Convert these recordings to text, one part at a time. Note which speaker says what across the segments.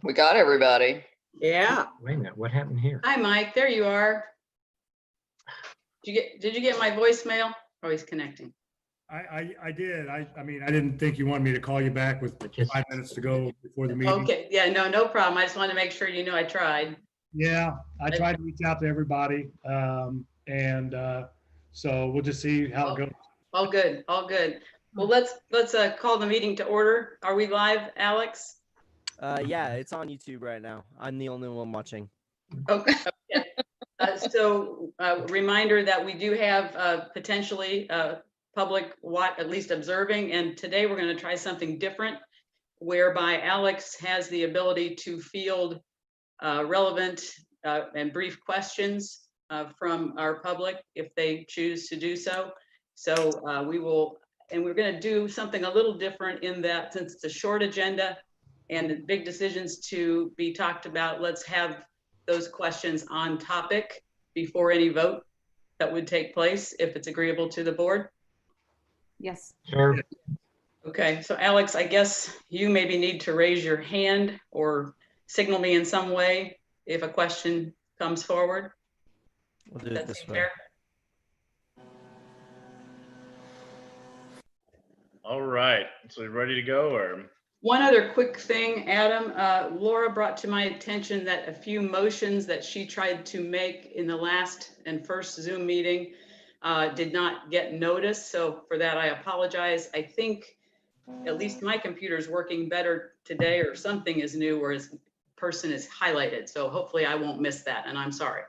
Speaker 1: We got everybody.
Speaker 2: Yeah.
Speaker 3: Wait a minute, what happened here?
Speaker 2: Hi, Mike. There you are. Did you get my voicemail? Oh, he's connecting.
Speaker 4: I did. I mean, I didn't think you wanted me to call you back with 5 minutes to go before the meeting.
Speaker 2: Okay. Yeah, no problem. I just wanted to make sure you knew I tried.
Speaker 4: Yeah, I tried to reach out to everybody. So we'll just see how it goes.
Speaker 2: All good. All good. Well, let's call the meeting to order. Are we live, Alex?
Speaker 5: Yeah, it's on YouTube right now. I'm the only one watching.
Speaker 2: Okay. So reminder that we do have potentially public at least observing, and today we're going to try something different whereby Alex has the ability to field relevant and brief questions from our public if they choose to do so. So we're going to do something a little different in that since it's a short agenda and big decisions to be talked about, let's have those questions on topic before any vote that would take place, if it's agreeable to the board.
Speaker 6: Yes.
Speaker 3: Sure.
Speaker 2: Okay, so Alex, I guess you maybe need to raise your hand or signal me in some way if a question comes forward.
Speaker 5: We'll do it this way.
Speaker 2: Fair?
Speaker 7: All right, so you ready to go, or?
Speaker 2: One other quick thing, Adam, Laura brought to my attention that a few motions that she tried to make in the last and first Zoom meeting did not get noticed. So for that, I apologize. I think at least my computer is working better today, or something is new where his person is highlighted. So hopefully I won't miss that, and I'm sorry.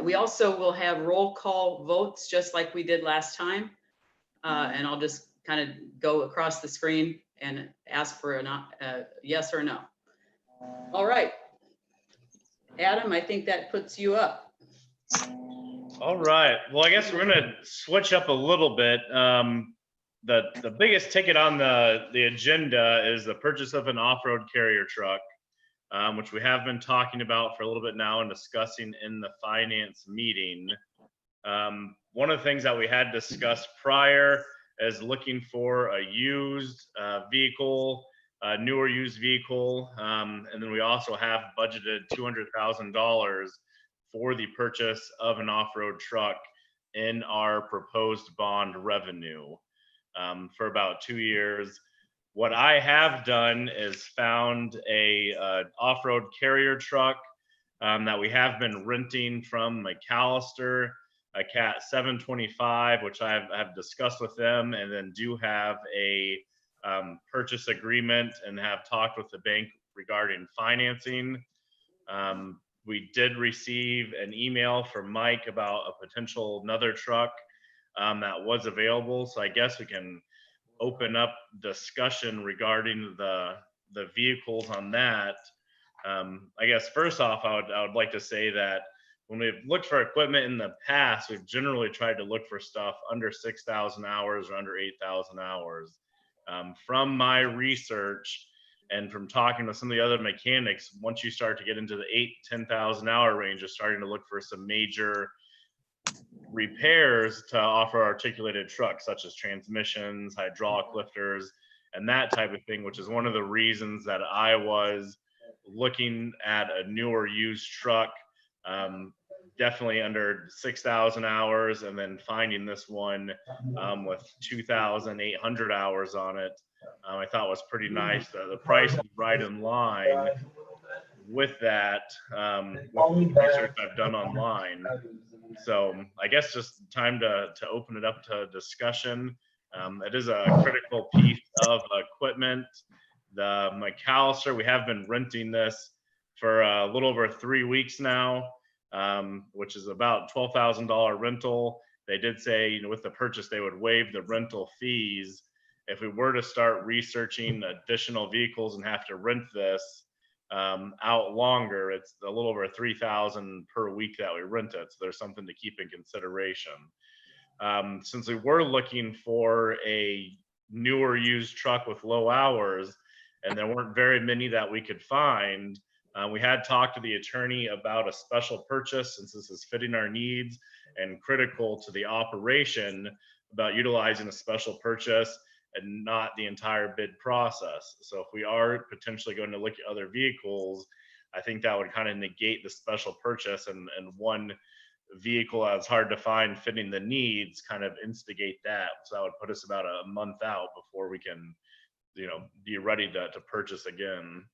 Speaker 2: We also will have roll call votes just like we did last time. And I'll just kind of go across the screen and ask for a yes or no. All right. Adam, I think that puts you up.
Speaker 7: All right. Well, I guess we're going to switch up a little bit. The biggest ticket on the agenda is the purchase of an off-road carrier truck, which we have been talking about for a little bit now and discussing in the finance meeting. One of the things that we had discussed prior is looking for a used vehicle, a newer used vehicle, and then we also have budgeted $200,000 for the purchase of an off-road truck in our proposed bond revenue for about 2 years. What I have done is found a off-road carrier truck that we have been renting from McAllister, a Cat 725, which I have discussed with them, and then do have a purchase agreement and have talked with the bank regarding financing. We did receive an email from Mike about a potential another truck that was available. So I guess we can open up discussion regarding the vehicles on that. I guess first off, I would like to say that when we've looked for equipment in the past, we've generally tried to look for stuff under 6,000 hours or under 8,000 hours. From my research and from talking to some of the other mechanics, once you start to get into the 10,000 hour range, you're starting to look for some major repairs to offer articulated trucks, such as transmissions, hydraulic lifters, and that type of thing, which is one of the reasons that I was looking at a newer used truck, definitely under 6,000 hours, and then finding this one with 2,800 hours on it. I thought was pretty nice. The price is right in line with that, with the research I've done online. So I guess just time to open it up to discussion. It is a critical piece of equipment. The McAllister, we have been renting this for a little over 3 weeks now, which is about $12,000 rental. They did say, you know, with the purchase, they would waive the rental fees. If we were to start researching additional vehicles and have to rent this out longer, it's a little over $3,000 per week that we rent it. So there's something to keep in consideration. Since we were looking for a newer used truck with low hours, and there weren't very many that we could find, we had talked to the attorney about a special purchase, since this is fitting our needs and critical to the operation, about utilizing a special purchase. and not the entire bid process. So if we are potentially going to look at other vehicles, I think that would kind of negate the special purchase, and one vehicle that's hard to find fitting the needs kind of instigate that. So that would put us about a month out before we can, be ready to purchase again.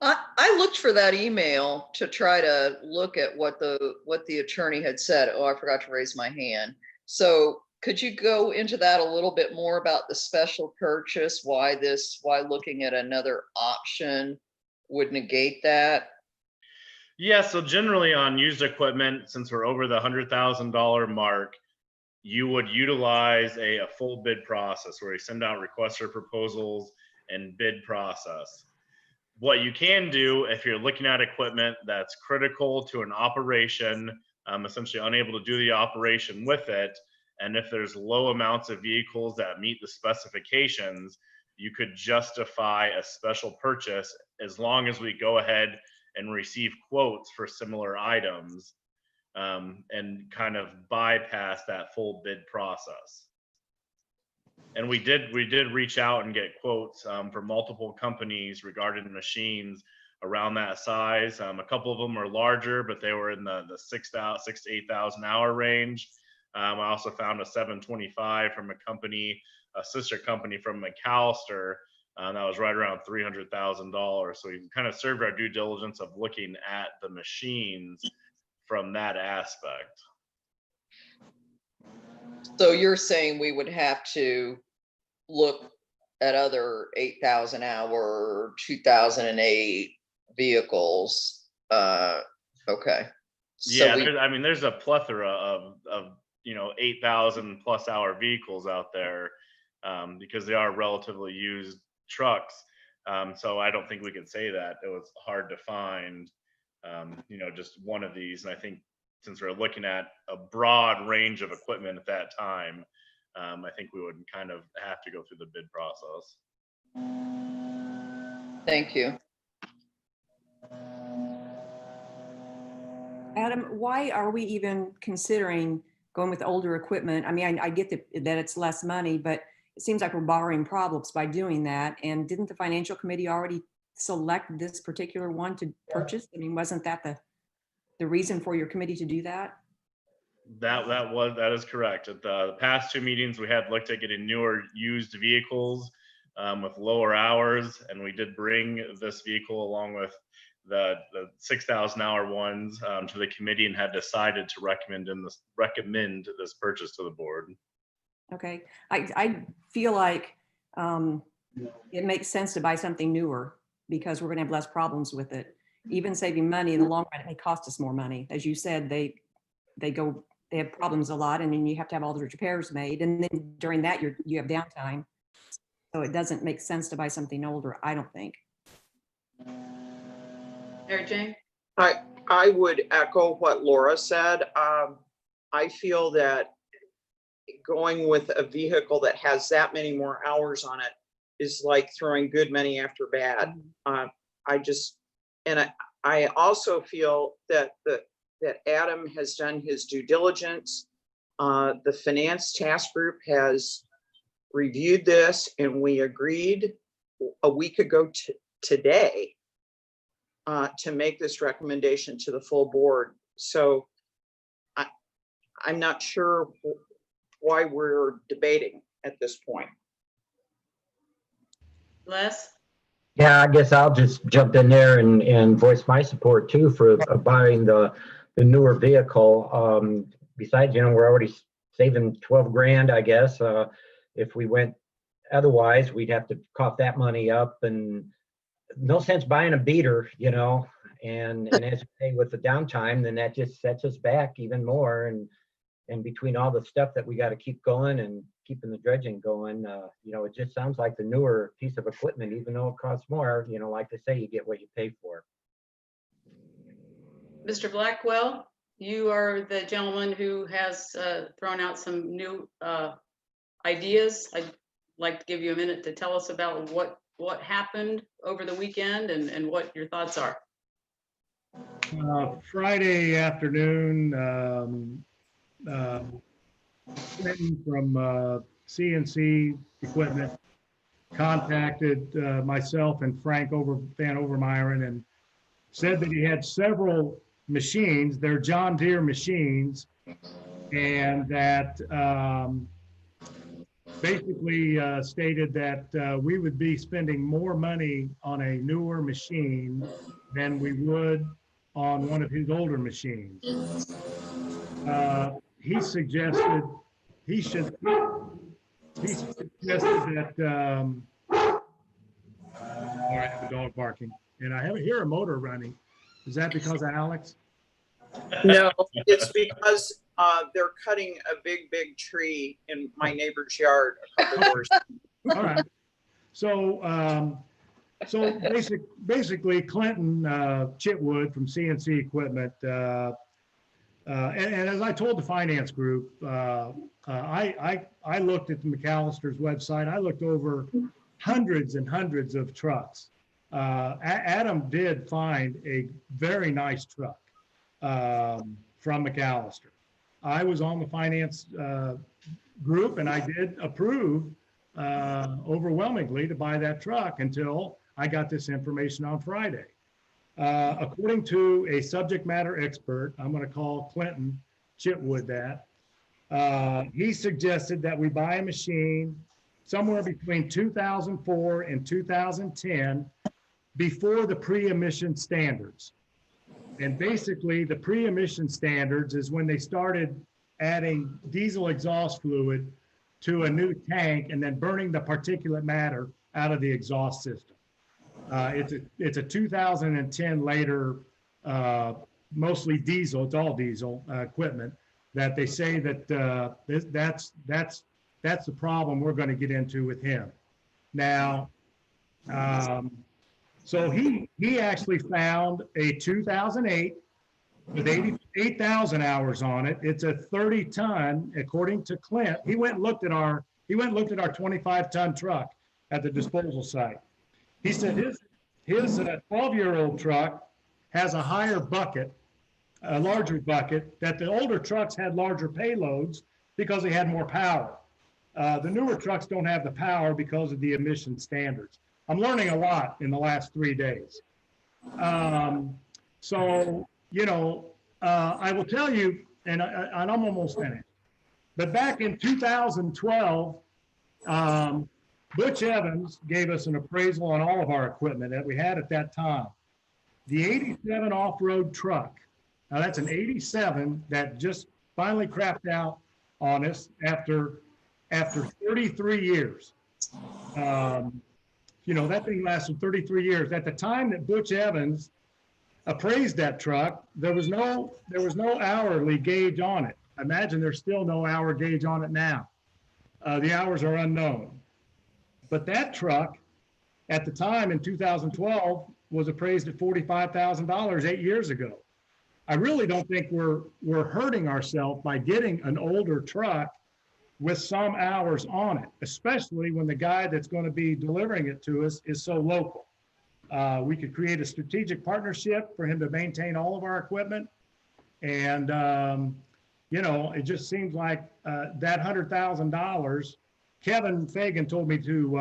Speaker 1: I looked for that email to try to look at what the attorney had said. Oh, I forgot to raise my hand. So could you go into that a little bit more about the special purchase? Why looking at another option would negate that?
Speaker 7: Yeah, so generally on used equipment, since we're over the $100,000 mark, you would utilize a full bid process where you send out requests for proposals and bid process. What you can do if you're looking at equipment that's critical to an operation, essentially unable to do the operation with it, and if there's low amounts of vehicles that meet the specifications, you could justify a special purchase as long as we go ahead and receive quotes for similar items, and kind of bypass that full bid process. And we did reach out and get quotes for multiple companies regarding machines around that size. A couple of them were larger, but they were in the 6 to 8,000 hour range. I also found a 725 from a sister company from McAllister, that was right around $300,000. So we kind of served our due diligence of looking at the machines from that aspect.
Speaker 1: So you're saying we would have to look at other 8,000 hour, 2008 vehicles. Okay. So
Speaker 7: Yeah, there's a plethora of 8,000 plus hour vehicles out there, because they are relatively used trucks. So I don't think we could say that it was hard to find, just one of these. And I think since we're looking at a broad range of equipment at that time, I think we would kind of have to go through the bid process.
Speaker 1: Thank you.
Speaker 6: Adam, why are we even considering going with older equipment? I mean, I get that it's less money, but it seems like we're borrowing problems by doing that. And didn't the financial committee already select this particular one to purchase? I mean, wasn't that the reason for your committee to do that?
Speaker 7: That is correct. At the past two meetings, we had looked at getting newer used vehicles with lower hours, and we did bring this vehicle along with the 6,000 hour ones to the committee, and had decided to recommend this purchase to the board.
Speaker 6: Okay, I feel like it makes sense to buy something newer because we're gonna have less problems with it. Even saving money in the long run, it may cost us more money. As you said, they have problems a lot, and then you have to have all the repairs made. And then during that, you have downtime. So it doesn't make sense to buy something older, I don't think.
Speaker 2: Mary Jane?
Speaker 1: I would echo what Laura said. I feel that going with a vehicle that has that many more hours on it is like throwing good money after bad. I also feel that Adam has done his due diligence. The finance task group has reviewed this, and we agreed a week ago today to make this recommendation to the full board. So I'm not sure why we're debating at this point.
Speaker 2: Les?
Speaker 3: Yeah, I guess I'll just jump in there and voice my support too for buying the newer vehicle. Besides, we're already saving 12 grand, I guess. If we went otherwise, we'd have to cough that money up, and no sense buying a beater, and as you say, with the downtime, then that just sets us back even more. And between all the stuff that we got to keep going and keeping the dredging going, it just sounds like the newer piece of equipment, even though it costs more, like they say, you get what you pay for.
Speaker 2: Mr. Blackwell, you are the gentleman who has thrown out some new ideas. I'd like to give you a minute to tell us about what happened over the weekend and what your thoughts are.
Speaker 4: Friday afternoon, from CNC equipment contacted myself and Frank Van Overmeieren and said that he had several machines, they're John Deere machines, and that basically stated that we would be spending more money on a newer machine than we would on one of his older machines. He suggested that I have a dog barking, and I hear a motor running. Is that because of Alex?
Speaker 1: No, it's because they're cutting a big tree in my neighbor's yard a couple doors.
Speaker 4: All right. So, basically Clinton Chitwood from CNC Equipment, and as I told the finance group, I looked at the McAllister's website. I looked over hundreds and hundreds of trucks. Adam did find a very nice truck from McAllister. I was on the finance group and I did approve overwhelmingly to buy that truck until I got this information on Friday. According to a subject matter expert, I'm going to call Clinton Chitwood that, he suggested that we buy a machine somewhere between 2004 and 2010 before the pre-emission standards. And basically the pre-emission standards is when they started adding diesel exhaust fluid to a new tank and then burning the particulate matter out of the exhaust system. It's a 2010 later, mostly diesel, it's all diesel equipment, that they say that that's the problem we're going to get into with him. Now, so he actually found a 2008 with 88,000 hours on it. It's a 30-ton, according to Clint. He went and looked at our 25-ton truck at the disposal site. He said his 12-year-old truck has a higher bucket, a larger bucket, that the older trucks had larger payloads because they had more power. The newer trucks don't have the power because of the emission standards. I'm learning a lot in the last 3 days. So, you know, I will tell you, and I'm almost finished, but back in 2012, Butch Evans gave us an appraisal on all of our equipment that we had at that time. The 87 off-road truck, now that's an 87 that just finally crapped out on us after 33 years. You know, that thing lasted 33 years. At the time that Butch Evans appraised that truck, there was no hourly gauge on it. I imagine there's still no hour gauge on it now. The hours are unknown. But that truck, at the time in 2012, was appraised at $45,000 8 years ago. I really don't think we're hurting ourselves by getting an older truck with some hours on it, especially when the guy that's going to be delivering it to us is so local. We could create a strategic partnership for him to maintain all of our equipment. And, you know, it just seems like that $100,000, Kevin Fagan told me to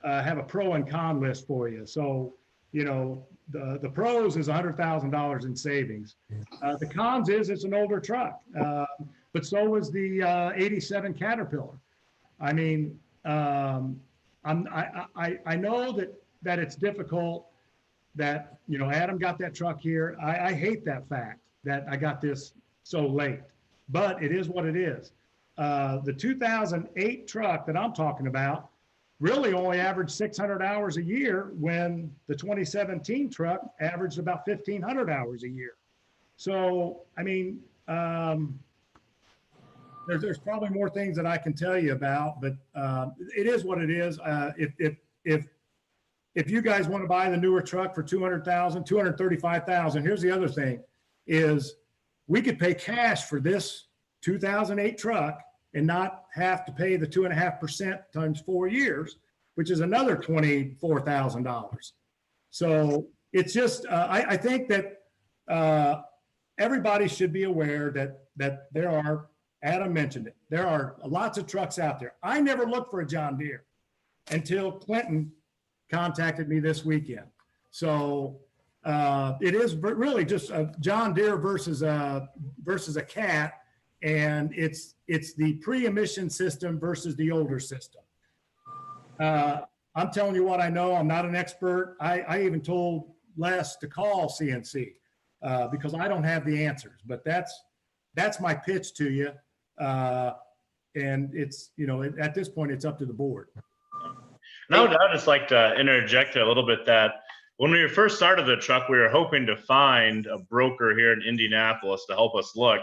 Speaker 4: have a pro and con list for you. So, you know, the pros is $100,000 in savings. The cons is it's an older truck, but so is the 87 Caterpillar. I mean, I know that it's difficult that, you know, Adam got that truck here. I hate that fact that I got this so late, but it is what it is. The 2008 truck that I'm talking about really only averaged 600 hours a year when the 2017 truck averaged about 1,500 hours a year. So, I mean, there's probably more things that I can tell you about, but it is what it is. If you guys want to buy the newer truck for $200,000, $235,000, here's the other thing is we could pay cash for this 2008 truck and not have to pay the 2.5% times 4 years, which is another $24,000. So it's just, I think that everybody should be aware that there are Adam mentioned it. There are lots of trucks out there. I never looked for a John Deere until Clinton contacted me this weekend. So it is really just a John Deere versus a Cat, and it's the pre-emission system versus the older system. I'm telling you what I know. I'm not an expert. I even told Les to call CNC because I don't have the answers. But that's my pitch to you. And it's, you know, at this point, it's up to the board.
Speaker 7: And I'd just like to interject a little bit that when we first started the truck, we were hoping to find a broker here in Indianapolis to help us look,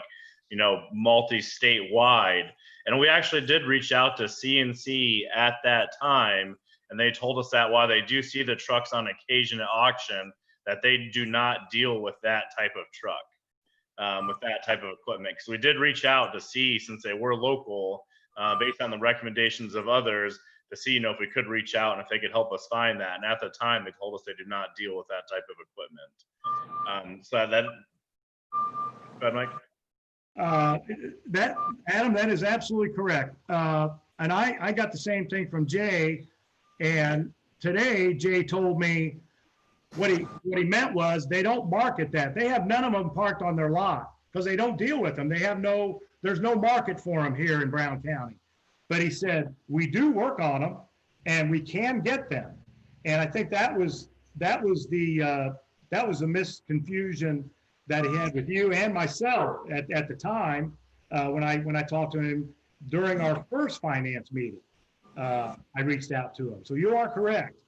Speaker 7: you know, multi-state wide. And we actually did reach out to CNC at that time, and they told us that while they do see the trucks on occasion at auction, that they do not deal with that type of truck, with that type of equipment. Because we did reach out to see, since they were local, based on the recommendations of others, to see, you know, if we could reach out and if they could help us find that. And at the time, they told us they do not deal with that type of equipment. So that, go ahead, Mike.
Speaker 4: That Adam, that is absolutely correct. And I got the same thing from Jay. And today, Jay told me what he meant was they don't market that. They have none of them parked on their lot because they don't deal with them. They have there's no market for them here in Brown County. But he said, we do work on them and we can get them. And I think that was the misconfusion that he had with you and myself at the time when I talked to him during our first finance meeting. I reached out to him. So you are correct.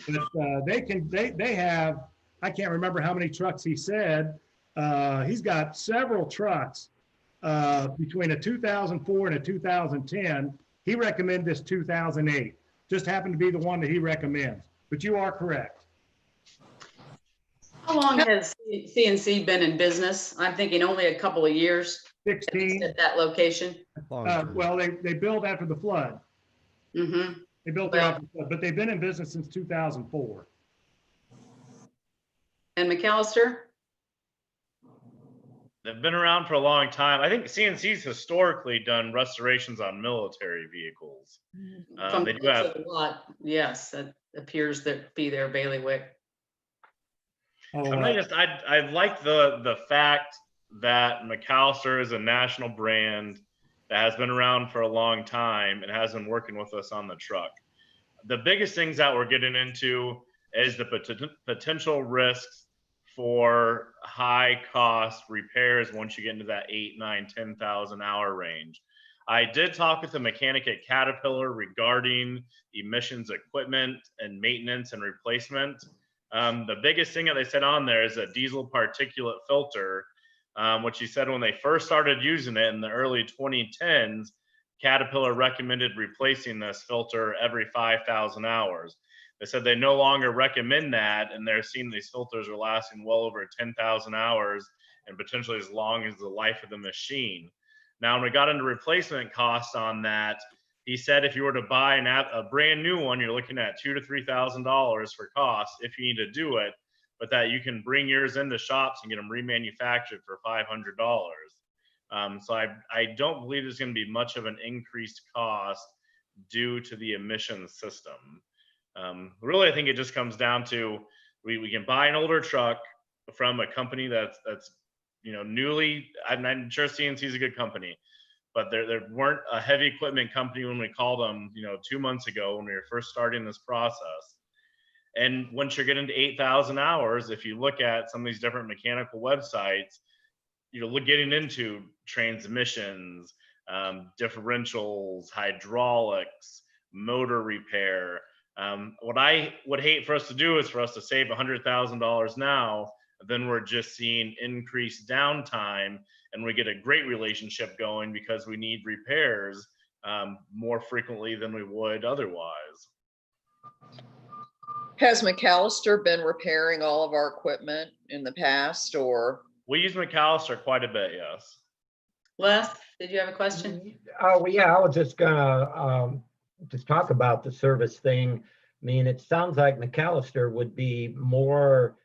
Speaker 4: But they have, I can't remember how many trucks he said. He's got several trucks between a 2004 and a 2010. He recommended this 2008. Just happened to be the one that he recommends. But you are correct.
Speaker 2: How long has CNC been in business? I'm thinking only a couple of years.
Speaker 4: 16.
Speaker 2: At that location.
Speaker 4: Well, they built after the flood.
Speaker 2: Mm-hmm.
Speaker 4: They built it after the flood, but they've been in business since 2004.
Speaker 2: And McAllister?
Speaker 7: They've been around for a long time. I think CNC's historically done restorations on military vehicles. They do have
Speaker 2: a lot. Yes, that appears to be their bailiwick.
Speaker 7: I like the fact that McAllister is a national brand that has been around for a long time and has been working with us on the truck. The biggest things that we're getting into is the potential risks for high cost repairs once you get into that 8, 9, 10,000 hour range. I did talk with the mechanic at Caterpillar regarding emissions equipment and maintenance and replacement. The biggest thing that they said on there is a diesel particulate filter, which he said when they first started using it in the early 2010s, Caterpillar recommended replacing this filter every 5,000 hours. They said they no longer recommend that, and they're seeing these filters are lasting well over 10,000 hours and potentially as long as the life of the machine. Now, when we got into replacement costs on that, he said if you were to buy a brand new one, you're looking at $2,000 to $3,000 for costs if you need to do it, but that you can bring yours into shops and get them remanufactured for $500. So I don't believe there's going to be much of an increased cost due to the emissions system. Really, I think it just comes down to we can buy an older truck from a company that's you know newly. I'm sure CNC is a good company, but there weren't a heavy equipment company when we called them 2 months ago when we were first starting this process. And once you're getting to 8,000 hours, if you look at some of these different mechanical websites, getting into transmissions, differentials, hydraulics, motor repair. What I would hate for us to do is for us to save $100,000 now, then we're just seeing increased downtime and we get a great relationship going because we need repairs more frequently than we would otherwise.
Speaker 8: Has McAllister been repairing all of our equipment in the past, or?
Speaker 7: We use McAllister quite a bit, yes.
Speaker 2: Les, did you have a question?
Speaker 3: Oh, yeah, I was just gonna just talk about the service thing. I mean, it sounds like McAllister would be more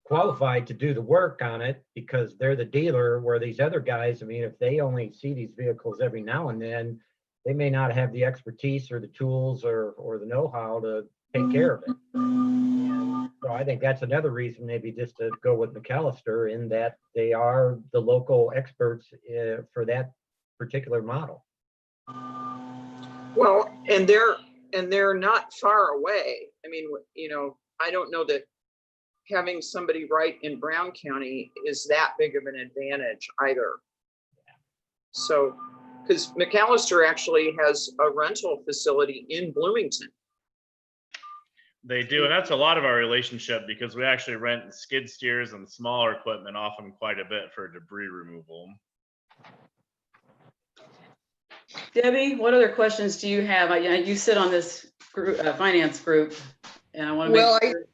Speaker 3: qualified to do the work on it because they're the dealer, where these other guys, I mean, if they only see these vehicles every now and then, they may not have the expertise or the tools or the know-how to take care of it. And so I think that's another reason maybe just to go with McAllister, in that they are the local experts for that particular model.
Speaker 1: Well, and they're not far away. I mean, you know, I don't know that having somebody right in Brown County is that big of an advantage either. So, because McAllister actually has a rental facility in Bloomington.
Speaker 7: They do, and that's a lot of our relationship because we actually rent skid steers and smaller equipment off them quite a bit for debris removal.
Speaker 2: Debbie, what other questions do you have? You sit on this group, finance group, and I want to
Speaker 8: Well,
Speaker 2: make sure.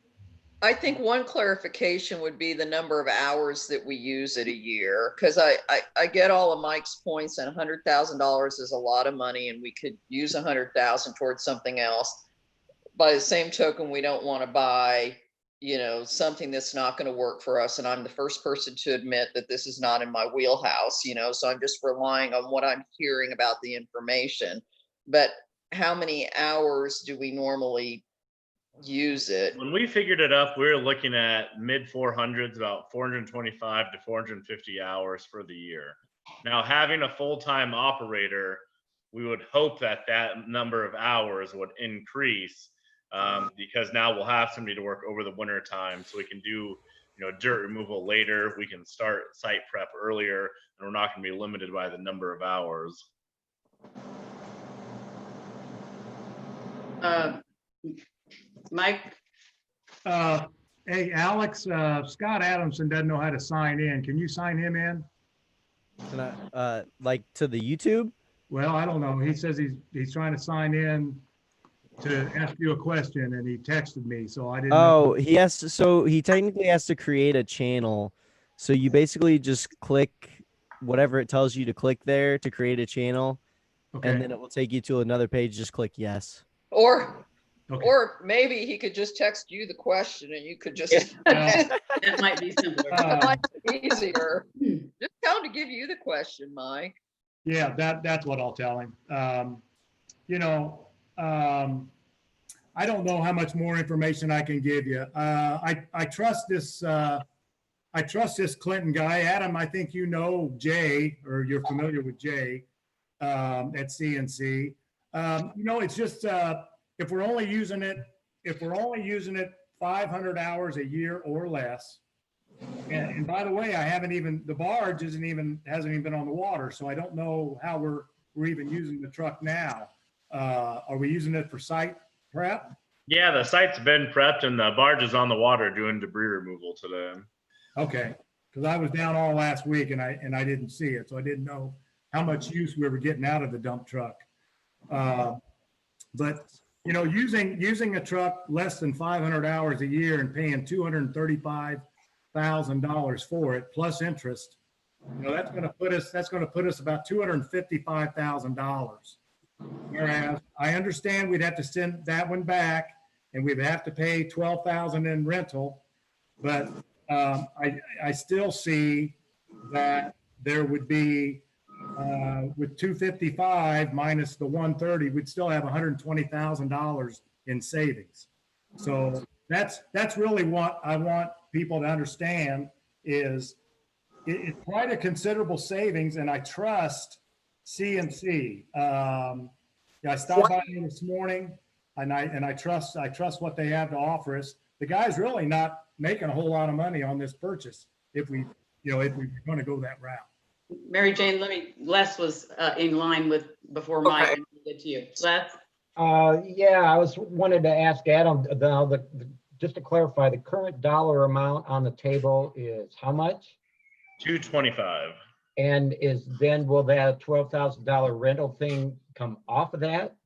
Speaker 8: I think one clarification would be the number of hours that we use it a year, because I get all of Mike's points, and $100,000 is a lot of money, and we could use 100,000 towards something else. By the same token, we don't want to buy, you know, something that's not going to work for us. And I'm the first person to admit that this is not in my wheelhouse, you know, so I'm just relying on what I'm hearing about the information. But how many hours do we normally use it?
Speaker 7: When we figured it up, we were looking at mid 400s, about 425 to 450 hours for the year. Now, having a full-time operator, we would hope that that number of hours would increase, because now we'll have somebody to work over the winter time, so we can do, you know, dirt removal later. We can start site prep earlier, and we're not going to be limited by the number of hours.
Speaker 2: Mike,
Speaker 4: Hey, Alex, Scott Adamson doesn't know how to sign in. Can you sign him in?
Speaker 5: Can I, like to the YouTube?
Speaker 4: Well, I don't know. He says he's trying to sign in to ask you a question, and he texted me, so I didn't know.
Speaker 5: Oh, he has to, so he technically has to create a channel. So you basically just click whatever it tells you to click there to create a channel, and
Speaker 4: Okay,
Speaker 5: then it will take you to another page. Just click yes.
Speaker 8: Or
Speaker 4: okay.
Speaker 8: or maybe he could just text you the question and you could just
Speaker 2: that might be simpler.
Speaker 8: might be easier. Just tell him to give you the question, Mike.
Speaker 4: Yeah, that's what I'll tell him. You know, I don't know how much more information I can give you. I trust this. I trust this Clinton guy, Adam. I think you know Jay, or you're familiar with Jay at CNC. You know, it's just if we're only using it 500 hours a year or less. And by the way, the barge hasn't even been on the water, so I don't know how we're even using the truck now. Are we using it for site prep?
Speaker 7: Yeah, the site's been prepped, and the barge is on the water doing debris removal today.
Speaker 4: Okay, because I was down all last week and I didn't see it, so I didn't know how much use we were getting out of the dump truck. But you know, using a truck less than 500 hours a year and paying $235,000 for it plus interest, you know, that's going to put us about $255,000. Whereas I understand we'd have to send that one back and we'd have to pay $12,000 in rental, but I still see that there would be with 255 minus the 130, we'd still have $120,000 in savings. So that's really what I want people to understand is it's quite a considerable savings, and I trust CNC. I stopped by them this morning, and I trust what they have to offer us. The guy's really not making a whole lot of money on this purchase if we're going to go that route.
Speaker 2: Mary Jane, Les was in line with before Mike.
Speaker 1: Okay.
Speaker 2: Get to you. Les?
Speaker 3: Yeah, I wanted to ask Adam, just to clarify, the current dollar amount on the table is how much?
Speaker 7: $225.
Speaker 3: And will that $12,000 rental thing come off of that?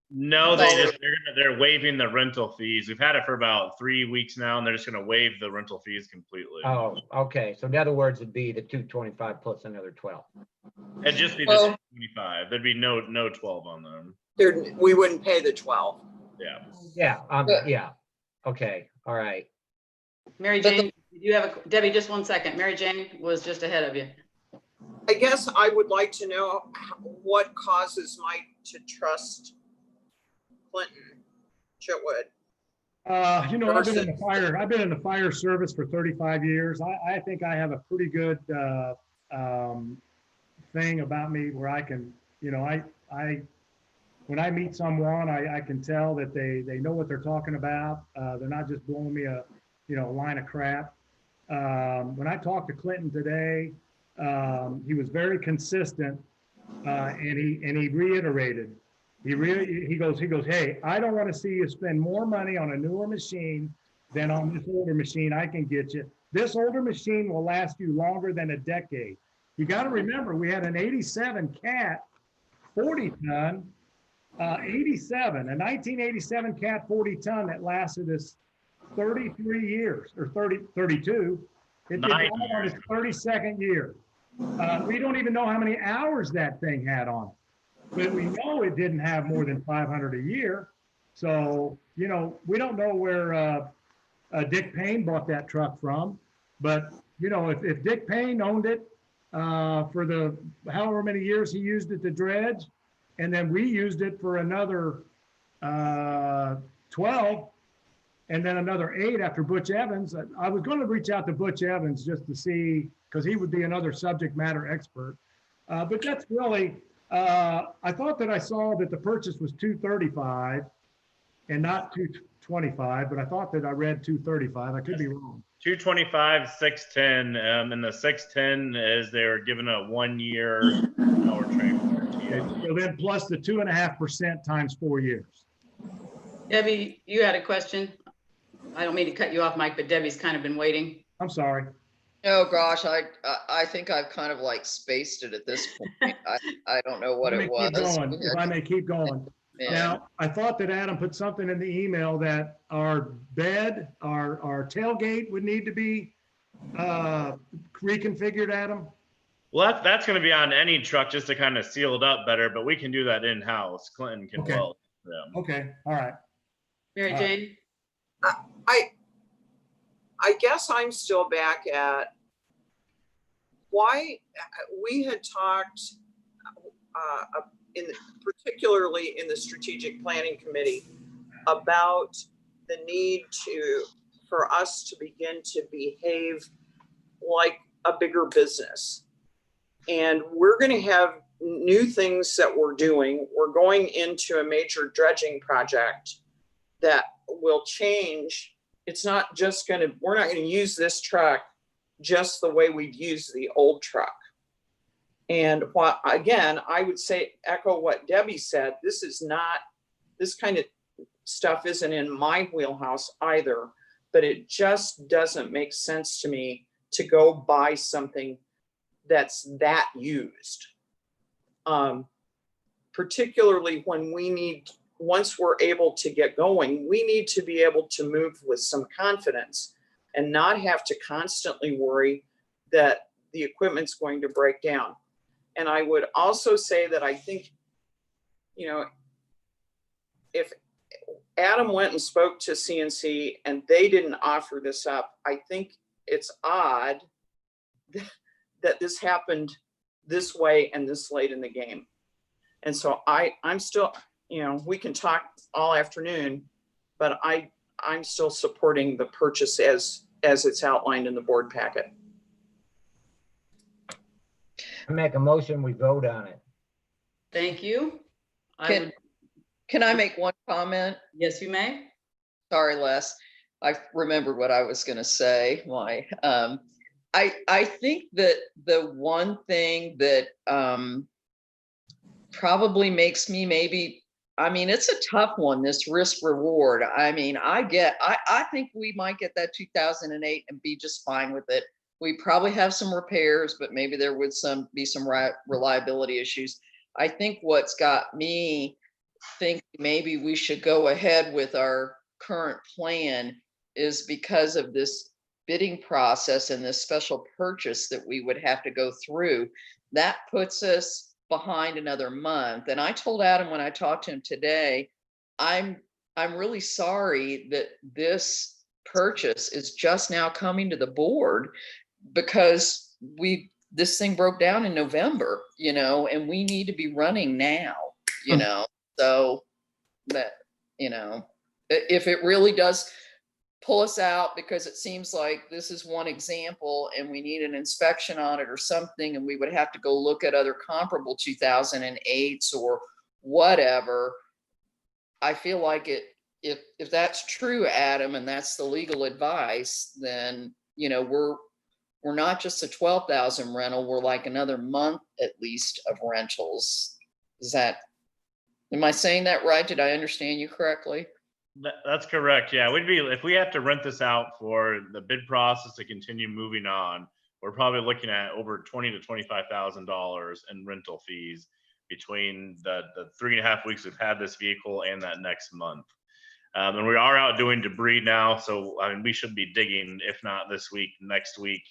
Speaker 7: No, they're waiving the rental fees. We've had it for about 3 weeks now, and they're just going to waive the rental fees completely.
Speaker 3: Oh, okay. So in other words, it'd be the 225 plus another 12.
Speaker 7: It'd just be the 225. There'd be no 12 on them.
Speaker 1: We wouldn't pay the 12.
Speaker 7: Yeah.
Speaker 3: Yeah. Yeah. Okay. All right.
Speaker 2: Mary Jane, You have Debbie, just 1 second. Mary Jane was just ahead of you.
Speaker 1: I guess I would like to know what causes Mike to trust Clinton Chitwood.
Speaker 4: I've been in the fire service for 35 years. I think I have a pretty good thing about me where I can, when I meet someone, I can tell that they know what they're talking about. They're not just blowing me a line of crap. When I talked to Clinton today, he was very consistent, and he reiterated. He goes, hey, I don't want to see you spend more money on a newer machine than on this older machine I can get you. This older machine will last you longer than a decade. You got to remember, we had an 87 Cat 40 ton, a 1987 Cat 40 ton that lasted us 33 years or 32. It died on its 32nd year. We don't even know how many hours that thing had on it. But we know it didn't have more than 500 a year. So, we don't know where Dick Payne bought that truck from. But, if Dick Payne owned it for the however many years he used it to dredge, and then we used it for another 12, and then another 8 after Butch Evans. I was going to reach out to Butch Evans just to see, because he would be another subject matter expert. But that's really, I thought that I saw that the purchase was $235 and not $225, but I thought that I read $235. I could be wrong.
Speaker 7: 225, 610, and the 610 is they were given a 1 year powertrain warranty.
Speaker 4: Okay, so then plus the 2.5% times 4 years.
Speaker 2: Debbie, you had a question? I don't mean to cut you off, Mike, but Debbie's kind of been waiting.
Speaker 4: I'm sorry.
Speaker 8: Oh, gosh, I think I've kind of like spaced it at this point. I don't know what it was.
Speaker 4: If I may keep going.
Speaker 8: Yeah.
Speaker 4: Now, I thought that Adam put something in the email that our bed, our tailgate would need to be reconfigured, Adam.
Speaker 7: Well, that's going to be on any truck just to kind of seal it up better, but we can do that in-house. Clinton can
Speaker 4: Okay.
Speaker 7: weld them.
Speaker 4: Okay, all right.
Speaker 2: Mary Jane?
Speaker 1: I guess I'm still back at why we had talked particularly in the strategic planning committee about the need for us to begin to behave like a bigger business. And we're going to have new things that we're doing. We're going into a major dredging project that will change. It's not just we're not going to use this truck just the way we'd use the old truck. And again, I would say, echo what Debbie said, this kind of stuff isn't in my wheelhouse either, but it just doesn't make sense to me to go buy something that's that used. Particularly when once we're able to get going, we need to be able to move with some confidence and not have to constantly worry that the equipment's going to break down. And I would also say that I think, if Adam went and spoke to CNC and they didn't offer this up, I think it's odd that this happened this way and this late in the game. And so I'm still, we can talk all afternoon, but I'm still supporting the purchase as it's outlined in the board packet.
Speaker 3: I make a motion, we vote on it.
Speaker 2: Thank you.
Speaker 8: Can I make one comment?
Speaker 2: Yes, you may.
Speaker 8: Sorry, Les. I remembered what I was going to say. I think that the one thing that probably makes me it's a tough one, this risk reward. I think we might get that 2008 and be just fine with it. We probably have some repairs, but maybe there would be some reliability issues. I think what's got me thinking maybe we should go ahead with our current plan is because of this bidding process and this special purchase that we would have to go through. That puts us behind another month. And I told Adam when I talked to him today, I'm really sorry that this purchase is just now coming to the board because this thing broke down in November, and we need to be running now, so that, if it really does pull us out, because it seems like this is one example and we need an inspection on it or something, and we would have to go look at other comparable 2008s or whatever. I feel like if that's true, Adam, and that's the legal advice, then, we're not just a 12,000 rental, we're like another month at least of rentals. Am I saying that right? Did I understand you correctly?
Speaker 7: That's correct. Yeah, if we have to rent this out for the bid process to continue moving on, we're probably looking at over $20,000 to $25,000 in rental fees between the 3.5 weeks we've had this vehicle and that next month. And we are out doing debris now, so I mean, we should be digging, if not this week, next week,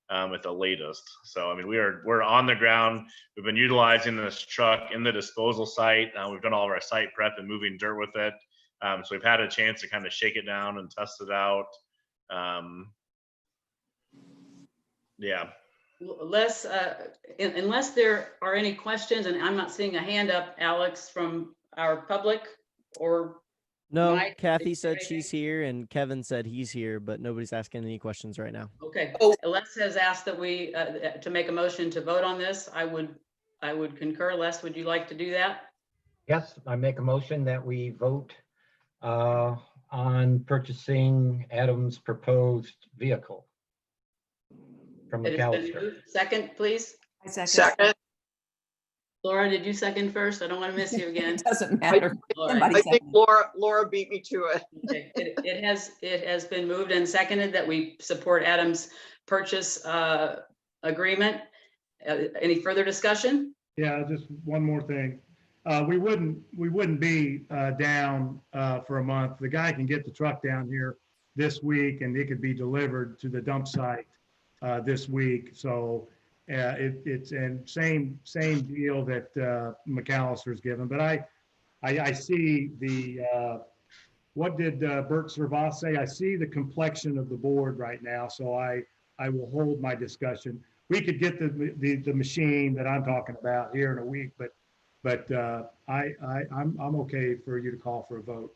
Speaker 7: at the latest. So I mean, we're on the ground. We've been utilizing this truck in the disposal site. We've done all of our site prep and moving dirt with it. So we've had a chance to kind of shake it down and test it out. Yeah.
Speaker 2: Unless there are any questions, and I'm not seeing a hand up, Alex, from our public or
Speaker 5: No,
Speaker 2: Mike,
Speaker 5: Kathy
Speaker 2: is there
Speaker 5: said she's here and Kevin said he's here, but nobody's asking any questions right now.
Speaker 2: Okay.
Speaker 8: Oh.
Speaker 2: Les has asked that we to make a motion to vote on this. I would concur. Les, would you like to do that?
Speaker 3: Yes, I make a motion that we vote on purchasing Adam's proposed vehicle from
Speaker 2: It has been
Speaker 3: McAllister.
Speaker 2: moved. Second, please.
Speaker 6: I second.
Speaker 1: Second,
Speaker 2: Laura, did you second first? I don't want to miss you again.
Speaker 6: It doesn't matter.
Speaker 2: All
Speaker 6: Somebody
Speaker 2: right.
Speaker 1: I think
Speaker 6: second.
Speaker 1: Laura beat me to it.
Speaker 2: Okay. It has been moved and seconded that we support Adam's purchase agreement. Any further discussion?
Speaker 4: Yeah, just one more thing. We wouldn't be down for a month. The guy can get the truck down here this week and it could be delivered to the dump site this week. So it's and same deal that McAllister's given. But I see the what did Bert Servas say? I see the complexion of the board right now. So I will hold my discussion. We could get the machine that I'm talking about here in a week, but I'm okay for you to call for a vote.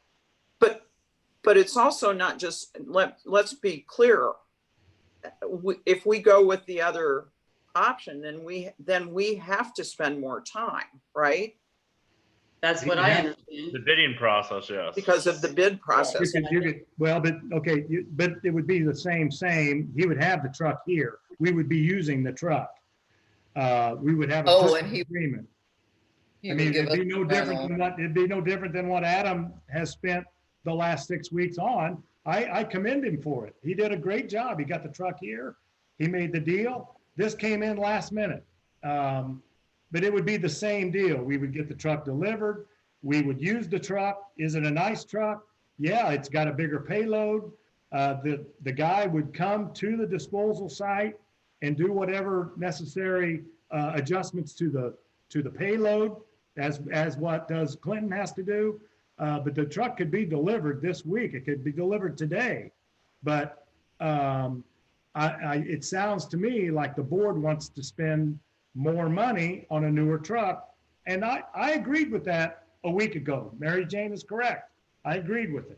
Speaker 1: But it's also not just, let's be clear. If we go with the other option, then we have to spend more time, right?
Speaker 2: That's what I
Speaker 4: Yeah.
Speaker 2: understand.
Speaker 7: The bidding process, yes.
Speaker 1: Because of the bid process.
Speaker 4: Well, but okay, but it would be the same. He would have the truck here. We would be using the truck. We would have a
Speaker 8: Oh,
Speaker 4: purchase
Speaker 8: and he-
Speaker 4: agreement.
Speaker 8: He
Speaker 4: I
Speaker 8: would
Speaker 4: mean,
Speaker 8: give
Speaker 4: it'd be
Speaker 8: us
Speaker 4: no
Speaker 8: a
Speaker 4: different
Speaker 8: rental.
Speaker 4: than what Adam has spent the last 6 weeks on. I commend him for it. He did a great job. He got the truck here. He made the deal. This came in last minute. But it would be the same deal. We would get the truck delivered. We would use the truck. Is it a nice truck? Yeah, it's got a bigger payload. The guy would come to the disposal site and do whatever necessary adjustments to the payload as what does Clinton has to do. But the truck could be delivered this week. It could be delivered today. But it sounds to me like the board wants to spend more money on a newer truck. And I agreed with that a week ago. Mary Jane is correct. I agreed with it.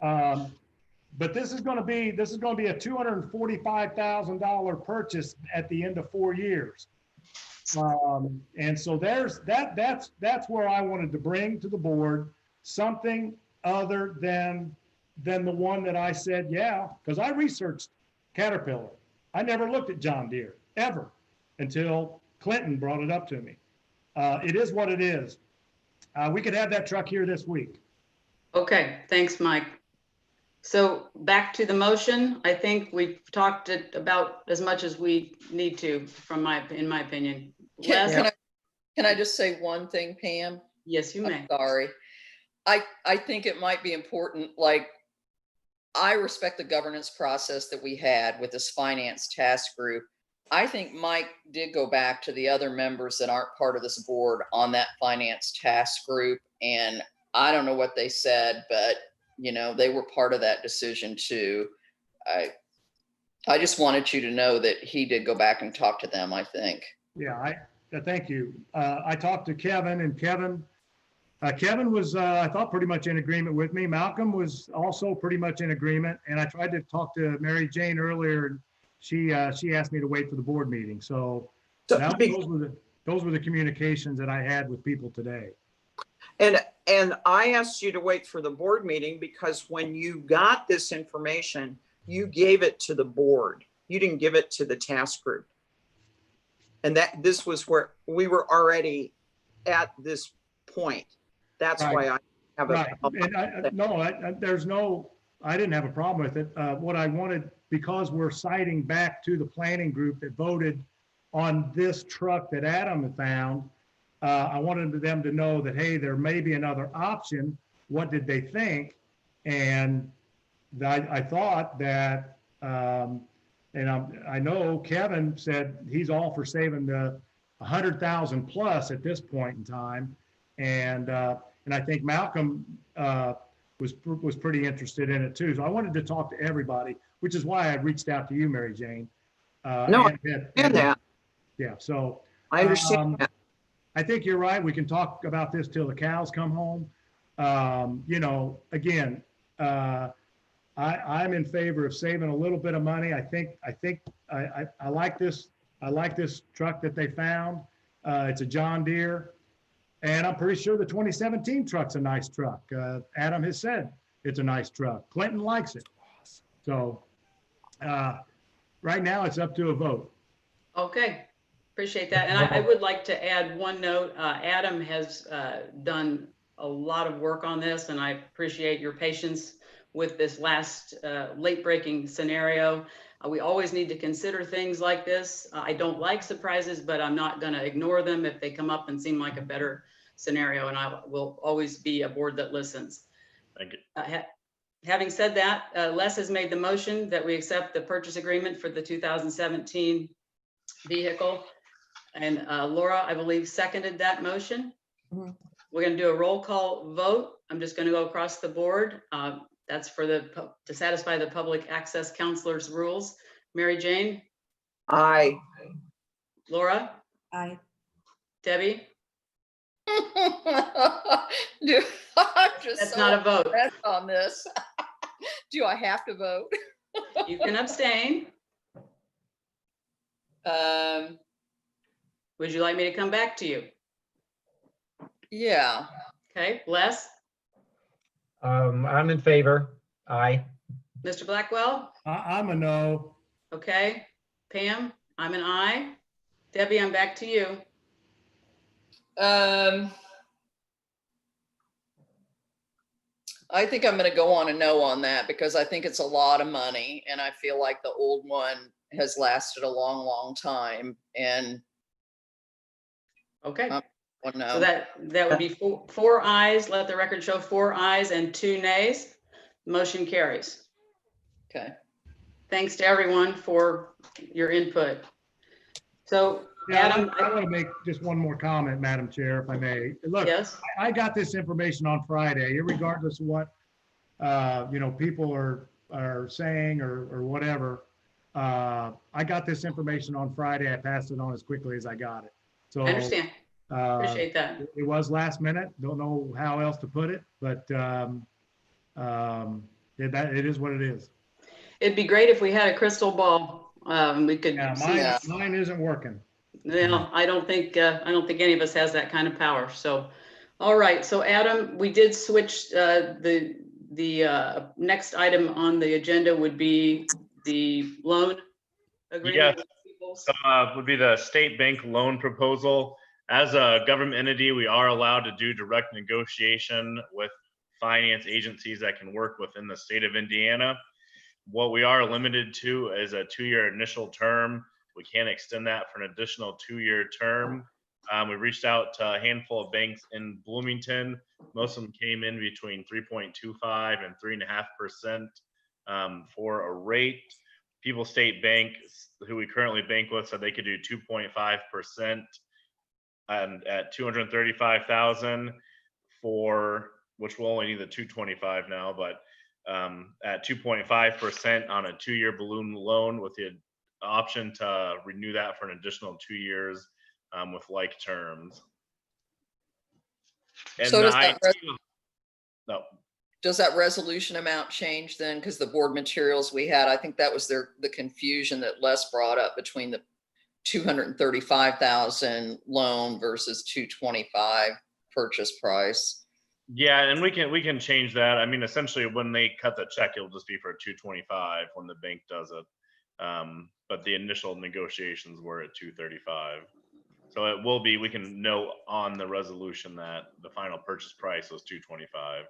Speaker 4: But this is going to be a $245,000 purchase at the end of 4 years. And so that's where I wanted to bring to the board something other than the one that I said, yeah, because I researched Caterpillar. I never looked at John Deere ever until Clinton brought it up to me. It is what it is. We could have that truck here this week.
Speaker 2: Okay, thanks, Mike. So back to the motion. I think we've talked about as much as we need to in my opinion. Les?
Speaker 8: Can I just say one thing, Pam?
Speaker 2: Yes, you may.
Speaker 8: I'm sorry. I think it might be important, like, I respect the governance process that we had with this finance task group. I think Mike did go back to the other members that aren't part of this board on that finance task group. And I don't know what they said, but you know, they were part of that decision too. I just wanted you to know that he did go back and talk to them, I think.
Speaker 4: Yeah, thank you. I talked to Kevin, and Kevin was, I thought, pretty much in agreement with me. Malcolm was also pretty much in agreement. And I tried to talk to Mary Jane earlier, and she asked me to wait for the board meeting. So
Speaker 1: So,
Speaker 4: those were the communications that I had with people today.
Speaker 1: and I asked you to wait for the board meeting because when you got this information, you gave it to the board. You didn't give it to the task group. And this was where we were already at this point. That's
Speaker 4: Right.
Speaker 1: why I have
Speaker 4: Right.
Speaker 1: a.
Speaker 4: And I didn't have a problem with it. What I wanted, because we're citing back to the planning group that voted on this truck that Adam had found, I wanted them to know that, hey, there may be another option. What did they think? And I thought that, and I know Kevin said he's all for saving the 100,000 plus at this point in time. And I think Malcolm was pretty interested in it too. So I wanted to talk to everybody, which is why I reached out to you, Mary Jane.
Speaker 1: No, I understand that.
Speaker 4: Yeah, so
Speaker 1: I understand that.
Speaker 4: I think you're right. We can talk about this till the cows come home. You know, again, I'm in favor of saving a little bit of money. I like this. I like this truck that they found. It's a John Deere. And I'm pretty sure the 2017 truck's a nice truck. Adam has said it's a nice truck. Clinton likes it. So right now it's up to a vote.
Speaker 2: Okay, appreciate that. And I would like to add one note. Adam has done a lot of work on this, and I appreciate your patience with this last late-breaking scenario. We always need to consider things like this. I don't like surprises, but I'm not going to ignore them if they come up and seem like a better scenario, and I will always be a board that listens.
Speaker 7: Thank you.
Speaker 2: Having said that, Les has made the motion that we accept the purchase agreement for the 2017 vehicle. And Laura, I believe, seconded that motion.
Speaker 6: Mhm.
Speaker 2: We're going to do a roll call vote. I'm just going to go across the board. That's for to satisfy the public access counselor's rules. Mary Jane?
Speaker 1: Aye.
Speaker 2: Laura?
Speaker 6: Aye.
Speaker 2: Debbie?
Speaker 8: Dude, I'm just
Speaker 2: That's
Speaker 8: so
Speaker 2: not a vote.
Speaker 8: impressed on this. Do I have to vote?
Speaker 2: You can abstain. Would you like me to come back to you?
Speaker 8: Yeah.
Speaker 2: Okay, Les?
Speaker 3: I'm in favor. Aye.
Speaker 2: Mr. Blackwell?
Speaker 4: I'm a no.
Speaker 2: Okay. Pam? I'm an aye. Debbie, I'm back to you.
Speaker 8: I think I'm going to go on a no on that because I think it's a lot of money and I feel like the old one has lasted a long, long time. And
Speaker 2: Okay.
Speaker 8: well, no.
Speaker 2: So that would be four ayes. Let the record show 4 ayes and 2 nays. Motion carries.
Speaker 8: Okay.
Speaker 2: Thanks to everyone for your input. So
Speaker 4: Yeah,
Speaker 2: Adam,
Speaker 4: I want to make just one more comment, Madam Chair, if I may. Look,
Speaker 2: yes,
Speaker 4: I got this information on Friday, regardless of what, you know, people are saying or whatever. I got this information on Friday. I passed it on as quickly as I got it. So
Speaker 2: I understand. Appreciate that.
Speaker 4: It was last minute. Don't know how else to put it, but it is what it is.
Speaker 2: It'd be great if we had a crystal ball. We could
Speaker 4: Yeah,
Speaker 2: see.
Speaker 4: mine isn't working.
Speaker 2: No, I don't think any of us has that kind of power. So, all right. So Adam, we did switch the next item on the agenda would be the loan agreement.
Speaker 7: Yes. Would be the state bank loan proposal. As a government entity, we are allowed to do direct negotiation with finance agencies that can work within the state of Indiana. What we are limited to is a 2-year initial term. We can't extend that for an additional 2-year term. We reached out to a handful of banks in Bloomington. Most of them came in between 3.25 and 3.5% for a rate. People's State Bank, who we currently bank with, said they could do 2.5% and at 235,000 for, which we'll only need the 225 now, but at 2.5% on a 2-year balloon loan with the option to renew that for an additional 2 years with like terms. And
Speaker 8: So
Speaker 7: the
Speaker 8: does that,
Speaker 7: idea, no,
Speaker 8: does that resolution amount change then? Because the board materials we had, I think that was the confusion that Les brought up between the 235,000 loan versus 225 purchase price.
Speaker 7: yeah, and we can change that. I mean, essentially, when they cut the check, it'll just be for 225 when the bank does it. But the initial negotiations were at 235. So it will be, we can note on the resolution that the final purchase price was 225.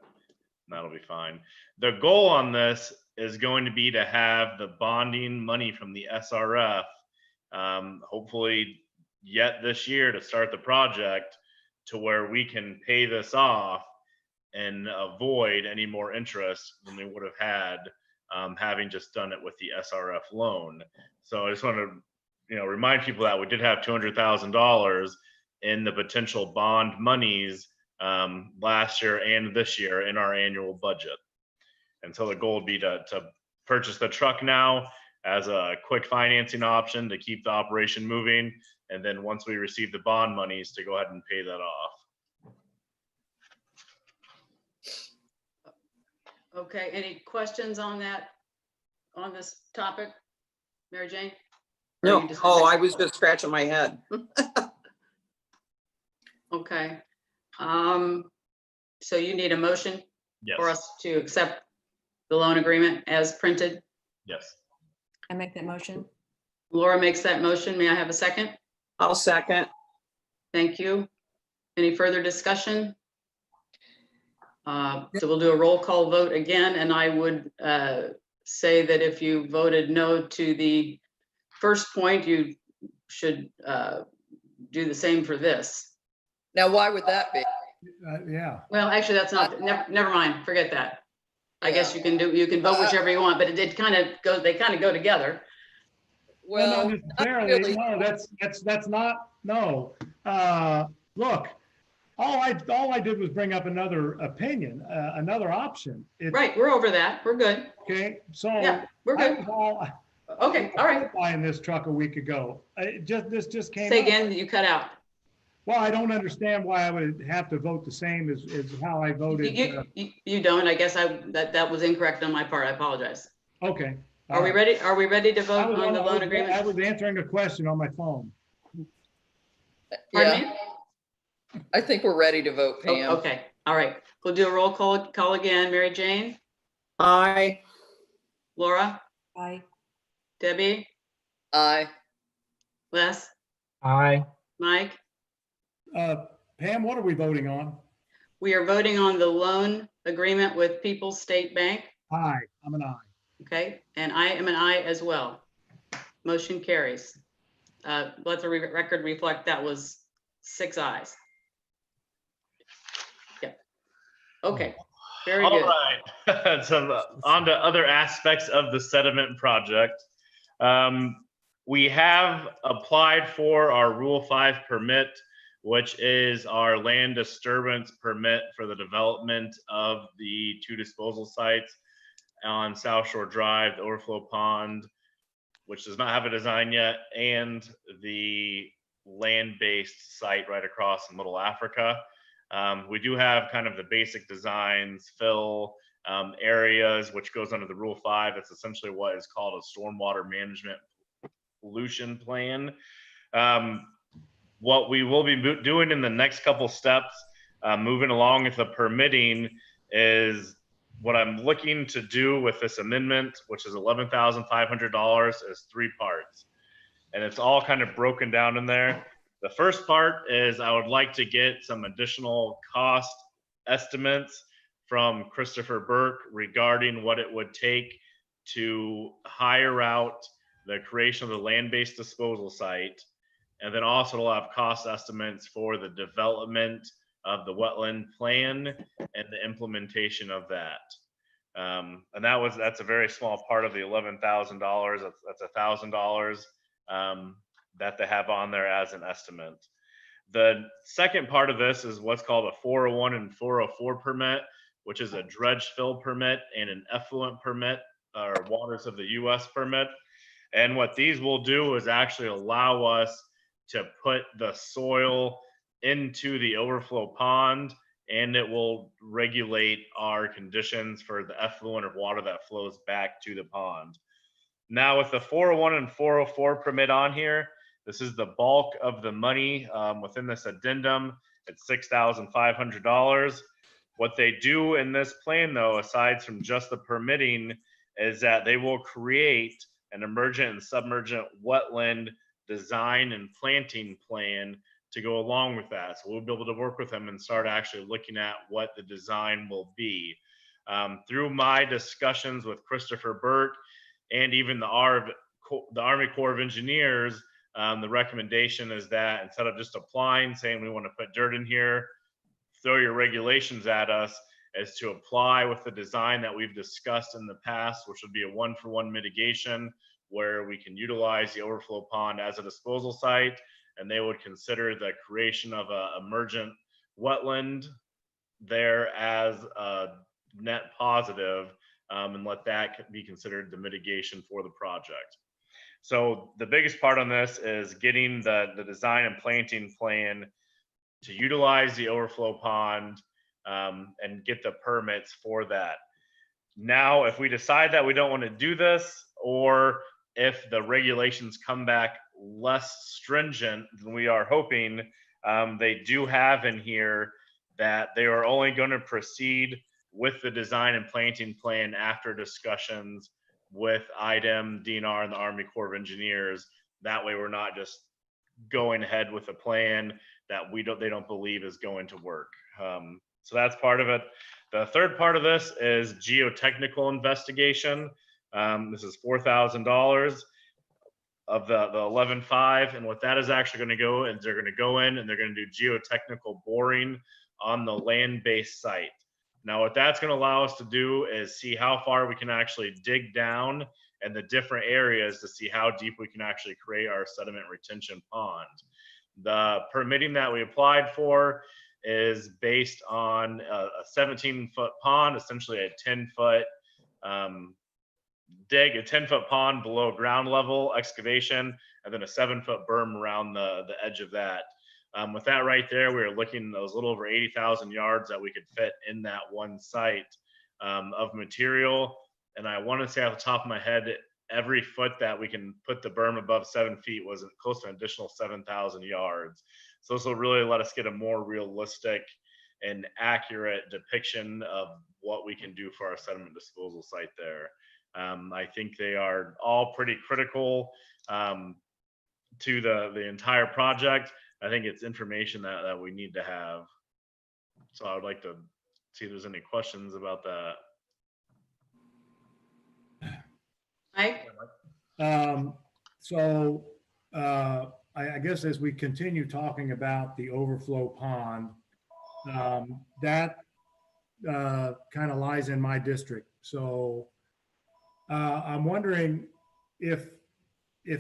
Speaker 7: That'll be fine. The goal on this is going to be to have the bonding money from the SRF, hopefully yet this year to start the project, to where we can pay this off and avoid any more interest than we would have had having just done it with the SRF loan. So I just want to remind people that we did have $200,000 in the potential bond monies last year and this year in our annual budget. And so the goal would be to purchase the truck now as a quick financing option to keep the operation moving. And then once we receive the bond monies, to go ahead and pay that off.
Speaker 2: Okay, any questions on that, on this topic? Mary Jane? Or
Speaker 1: No,
Speaker 2: you just-
Speaker 1: I was just scratching my head.
Speaker 2: Okay. So you need a motion
Speaker 7: Yes.
Speaker 2: for us to accept the loan agreement as printed?
Speaker 7: Yes.
Speaker 6: I make that motion.
Speaker 2: Laura makes that motion. May I have a second?
Speaker 1: I'll second.
Speaker 2: Thank you. Any further discussion? So we'll do a roll call vote again, and I would say that if you voted no to the first point, you should do the same for this.
Speaker 8: Now, why would that be?
Speaker 4: Yeah.
Speaker 2: Well, actually, that's not, never mind, forget that. I guess you can vote whichever you want, but it kind of goes, they kind of go together.
Speaker 8: Well,
Speaker 4: not
Speaker 8: not
Speaker 4: necessarily.
Speaker 8: really.
Speaker 4: No, that's not, no. Look, all I did was bring up another opinion, another option.
Speaker 2: Right, we're over that. We're good.
Speaker 4: Okay, so.
Speaker 2: Yeah, we're
Speaker 4: I
Speaker 2: good.
Speaker 4: was all-
Speaker 2: Okay, all right.
Speaker 4: Buying this truck a week ago. This just came
Speaker 2: Say
Speaker 4: up.
Speaker 2: again, you cut out.
Speaker 4: Well, I don't understand why I would have to vote the same as how I voted.
Speaker 2: You don't, I guess that was incorrect on my part. I apologize.
Speaker 4: Okay.
Speaker 2: Are we ready? Are we ready to
Speaker 4: I
Speaker 2: vote
Speaker 4: was
Speaker 2: on the loan
Speaker 4: I
Speaker 2: agreement?
Speaker 4: was answering a question on my phone.
Speaker 2: Pardon
Speaker 8: Yeah,
Speaker 2: me?
Speaker 8: I think we're ready to vote, Pam.
Speaker 2: Oh, okay, all right. We'll do a roll call again. Mary Jane,
Speaker 1: Aye.
Speaker 2: Laura,
Speaker 6: Aye.
Speaker 2: Debbie,
Speaker 8: Aye.
Speaker 2: Les,
Speaker 3: Aye.
Speaker 2: Mike.
Speaker 4: Pam, what are we voting on?
Speaker 2: We are voting on the loan agreement with People's State Bank,
Speaker 4: Aye, I'm an aye.
Speaker 2: okay? And I am an aye as well. Motion carries. Let the record reflect that was 6 ayes. Yeah. Okay, very
Speaker 7: All
Speaker 2: good.
Speaker 7: right. So on to other aspects of the sediment project. We have applied for our Rule 5 permit, which is our land disturbance permit for the development of the 2 disposal sites on South Shore Drive, the overflow pond, which does not have a design yet, and the land-based site right across Middle Africa. We do have kind of the basic designs, fill areas, which goes under the Rule 5. It's essentially what is called a stormwater management pollution plan. What we will be doing in the next couple steps, moving along with the permitting, is what I'm looking to do with this amendment, which is $11,500, is 3 parts. And it's all kind of broken down in there. The first part is I would like to get some additional cost estimates from Christopher Burke regarding what it would take to hire out the creation of the land-based disposal site. And then also we'll have cost estimates for the development of the wetland plan and the implementation of that. And that's a very small part of the $11,000. That's $1,000 that they have on there as an estimate. The second part of this is what's called a 401 and 404 permit, which is a dredge fill permit and an effluent permit, or waters of the US permit. And what these will do is actually allow us to put the soil into the overflow pond, and it will regulate our conditions for the effluent of water that flows back to the pond. Now with the 401 and 404 permit on here, this is the bulk of the money within this addendum. It's $6,500. What they do in this plan, though, aside from just the permitting, is that they will create an emergent and submergent wetland design and planting plan to go along with that. So we'll be able to work with them and start actually looking at what the design will be. Through my discussions with Christopher Burt and even the Army Corps of Engineers, the recommendation is that instead of just applying, saying we want to put dirt in here, throw your regulations at us, is to apply with the design that we've discussed in the past, which would be a 1-for-1 mitigation, where we can utilize the overflow pond as a disposal site, and they would consider the creation of a emergent wetland there as a net positive, and let that be considered the mitigation for the project. So the biggest part on this is getting the design and planting plan to utilize the overflow pond, and get the permits for that. Now, if we decide that we don't want to do this, or if the regulations come back less stringent than we are hoping, they do have in here that they are only going to proceed with the design and planting plan after discussions with IDEM, DNR, and the Army Corps of Engineers. That way we're not just going ahead with a plan that they don't believe is going to work. So that's part of it. The third part of this is geotechnical investigation. This is $4,000 of the 11.5, and what that is actually going to go is they're going to go in and they're going to do geotechnical boring on the land-based site. Now, what that's going to allow us to do is see how far we can actually dig down in the different areas to see how deep we can actually create our sediment retention pond. The permitting that we applied for is based on a 17-foot pond, essentially a 10-foot dig, a 10-foot pond below ground level excavation, and then a 7-foot berm around the edge of that. With that right there, we were looking at those little over 80,000 yards that we could fit in that one site of material. And I want to say off the top of my head, every foot that we can put the berm above 7 feet was close to an additional 7,000 yards. So this will really let us get a more realistic and accurate depiction of what we can do for our sediment disposal site there. I think they are all pretty critical to the entire project. I think it's information that we need to have. So I would like to see if there's any questions about that.
Speaker 2: Mike?
Speaker 4: I guess as we continue talking about the overflow pond, that kind of lies in my district. So I'm wondering if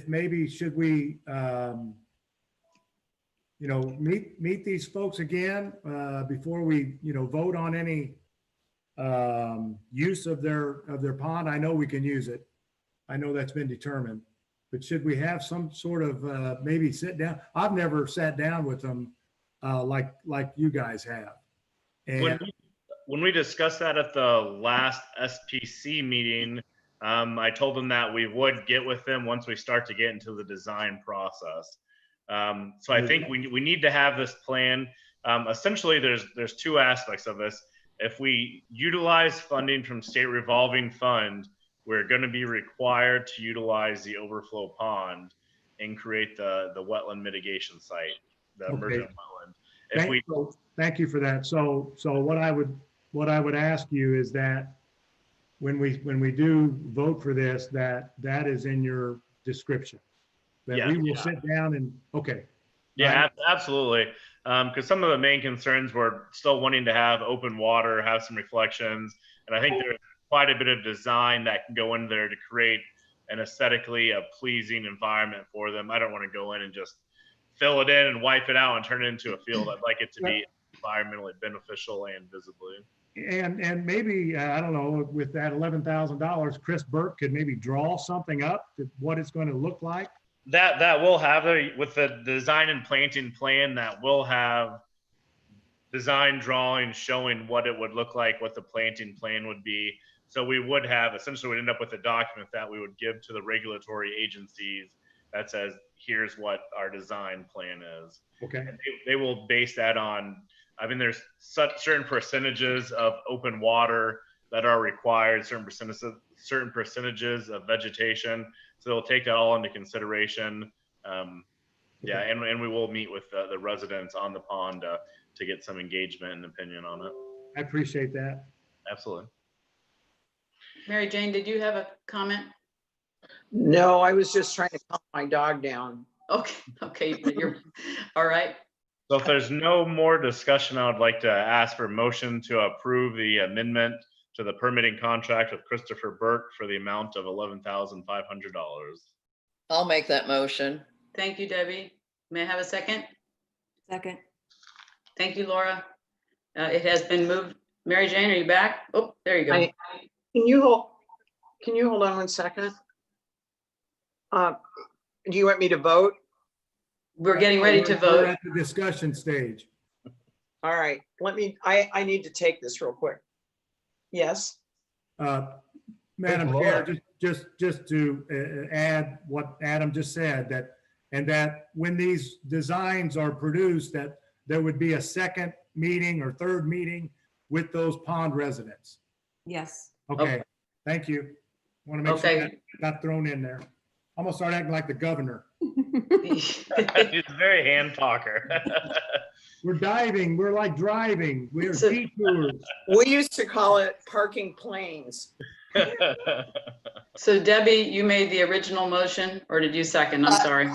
Speaker 4: maybe should we meet these folks again before we vote on any use of their pond. I know we can use it. I know that's been determined, but should we have some sort of maybe sit down? I've never sat down with them like you guys have. And
Speaker 7: when we discussed that at the last SPC meeting, I told them that we would get with them once we start to get into the design process. So I think we need to have this plan. Essentially, there's two aspects of this. If we utilize funding from state revolving fund, we're going to be required to utilize the overflow pond and create the wetland mitigation site, the emergent wetland.
Speaker 4: Thank you for that. So what I would ask you is that when we do vote for this, that is in your description. That we will sit down and, okay.
Speaker 7: Yeah,
Speaker 4: right?
Speaker 7: absolutely. Because some of the main concerns were still wanting to have open water, have some reflections. And I think there's quite a bit of design that can go in there to create an aesthetically pleasing environment for them. I don't want to go in and just fill it in and wipe it out and turn it into a field. I'd like it to be environmentally beneficial and visibly.
Speaker 4: And maybe, I don't know, with that $11,000, Chris Burke could maybe draw something up to what it's going to look like.
Speaker 7: That will have with the design and planting plan, that will have design drawings showing what it would look like, what the planting plan would be. So we would have, essentially we'd end up with a document that we would give to the regulatory agencies that says, here's what our design plan is.
Speaker 4: Okay.
Speaker 7: And they will base that on, I mean, there's certain percentages of open water that are required, certain percentages of vegetation. So they'll take that all into consideration. Yeah, and we will meet with the residents on the pond to get some engagement and opinion on it.
Speaker 4: I appreciate that.
Speaker 7: Absolutely.
Speaker 2: Mary Jane, did you have a comment?
Speaker 1: No, I was just trying to calm my dog down.
Speaker 2: Okay, but you're, all right.
Speaker 7: So if there's no more discussion, I would like to ask for a motion to approve the amendment to the permitting contract with Christopher Burke for the amount of $11,500.
Speaker 8: I'll make that motion.
Speaker 2: Thank you, Debbie. May I have a second?
Speaker 6: Second.
Speaker 2: Thank you, Laura. It has been moved. Mary Jane, are you back? Oh, there you go.
Speaker 1: Can you hold on one second? Do you want me to vote?
Speaker 2: We're getting ready to
Speaker 4: We're
Speaker 2: vote.
Speaker 4: at the discussion stage.
Speaker 1: All right, I need to take this real quick. Yes,
Speaker 4: Madam
Speaker 3: Good
Speaker 4: Chair,
Speaker 3: Lord.
Speaker 4: just to add what Adam just said, that when these designs are produced, that there would be a second meeting or third meeting with those pond residents.
Speaker 6: Yes.
Speaker 4: Okay, thank you. Want to make sure
Speaker 2: Okay.
Speaker 4: that got thrown in there. I'm gonna start acting like the governor.
Speaker 7: He's a very hand talker.
Speaker 4: We're diving, we're like driving, we're
Speaker 2: So-
Speaker 4: detours.
Speaker 1: we used to call it parking planes.
Speaker 2: So Debbie, you made the original motion, or did you second? I'm sorry.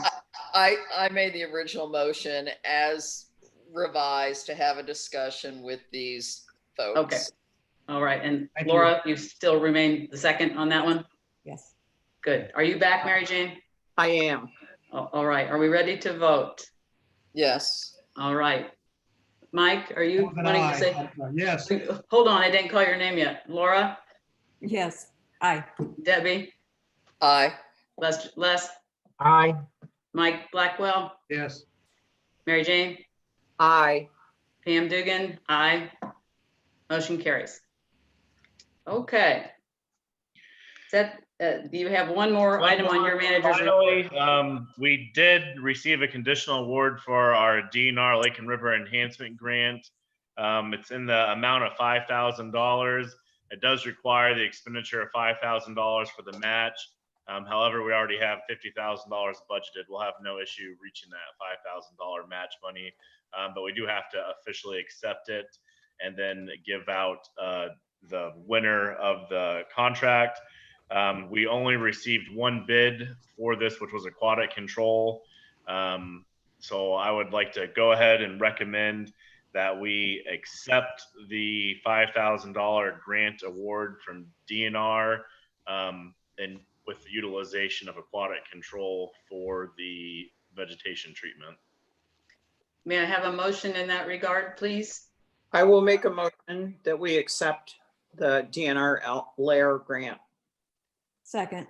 Speaker 8: I made the original motion as revised to have a discussion with these folks.
Speaker 2: Okay. All right, and
Speaker 4: Thank you.
Speaker 2: Laura, you still remain the second on that one?
Speaker 6: Yes.
Speaker 2: Good. Are you back, Mary Jane?
Speaker 1: I am.
Speaker 2: All right, are we ready to vote?
Speaker 8: Yes.
Speaker 2: All right. Mike, are you
Speaker 4: With an
Speaker 2: wanting to
Speaker 4: eye.
Speaker 2: say?
Speaker 4: Yes,
Speaker 2: Hold on, I didn't call your name yet. Laura,
Speaker 6: Yes. Aye.
Speaker 2: Debbie,
Speaker 8: Aye.
Speaker 2: Les,
Speaker 3: Aye.
Speaker 2: Mike Blackwell,
Speaker 4: yes.
Speaker 2: Mary Jane,
Speaker 1: Aye.
Speaker 2: Pam Dugan, aye. Motion carries. Okay. Is that, do you have one more item on your manager's report?
Speaker 7: Finally, we did receive a conditional award for our DNR Lake and River Enhancement Grant. It's in the amount of $5,000. It does require the expenditure of $5,000 for the match. However, we already have $50,000 budgeted. We'll have no issue reaching that $5,000 match money, but we do have to officially accept it and then give out the winner of the contract. We only received one bid for this, which was aquatic control. So I would like to go ahead and recommend that we accept the $5,000 grant award from DNR and with the utilization of aquatic control for the vegetation treatment.
Speaker 2: May I have a motion in that regard, please?
Speaker 1: I will make a motion that we accept the DNR Lair grant.
Speaker 6: Second.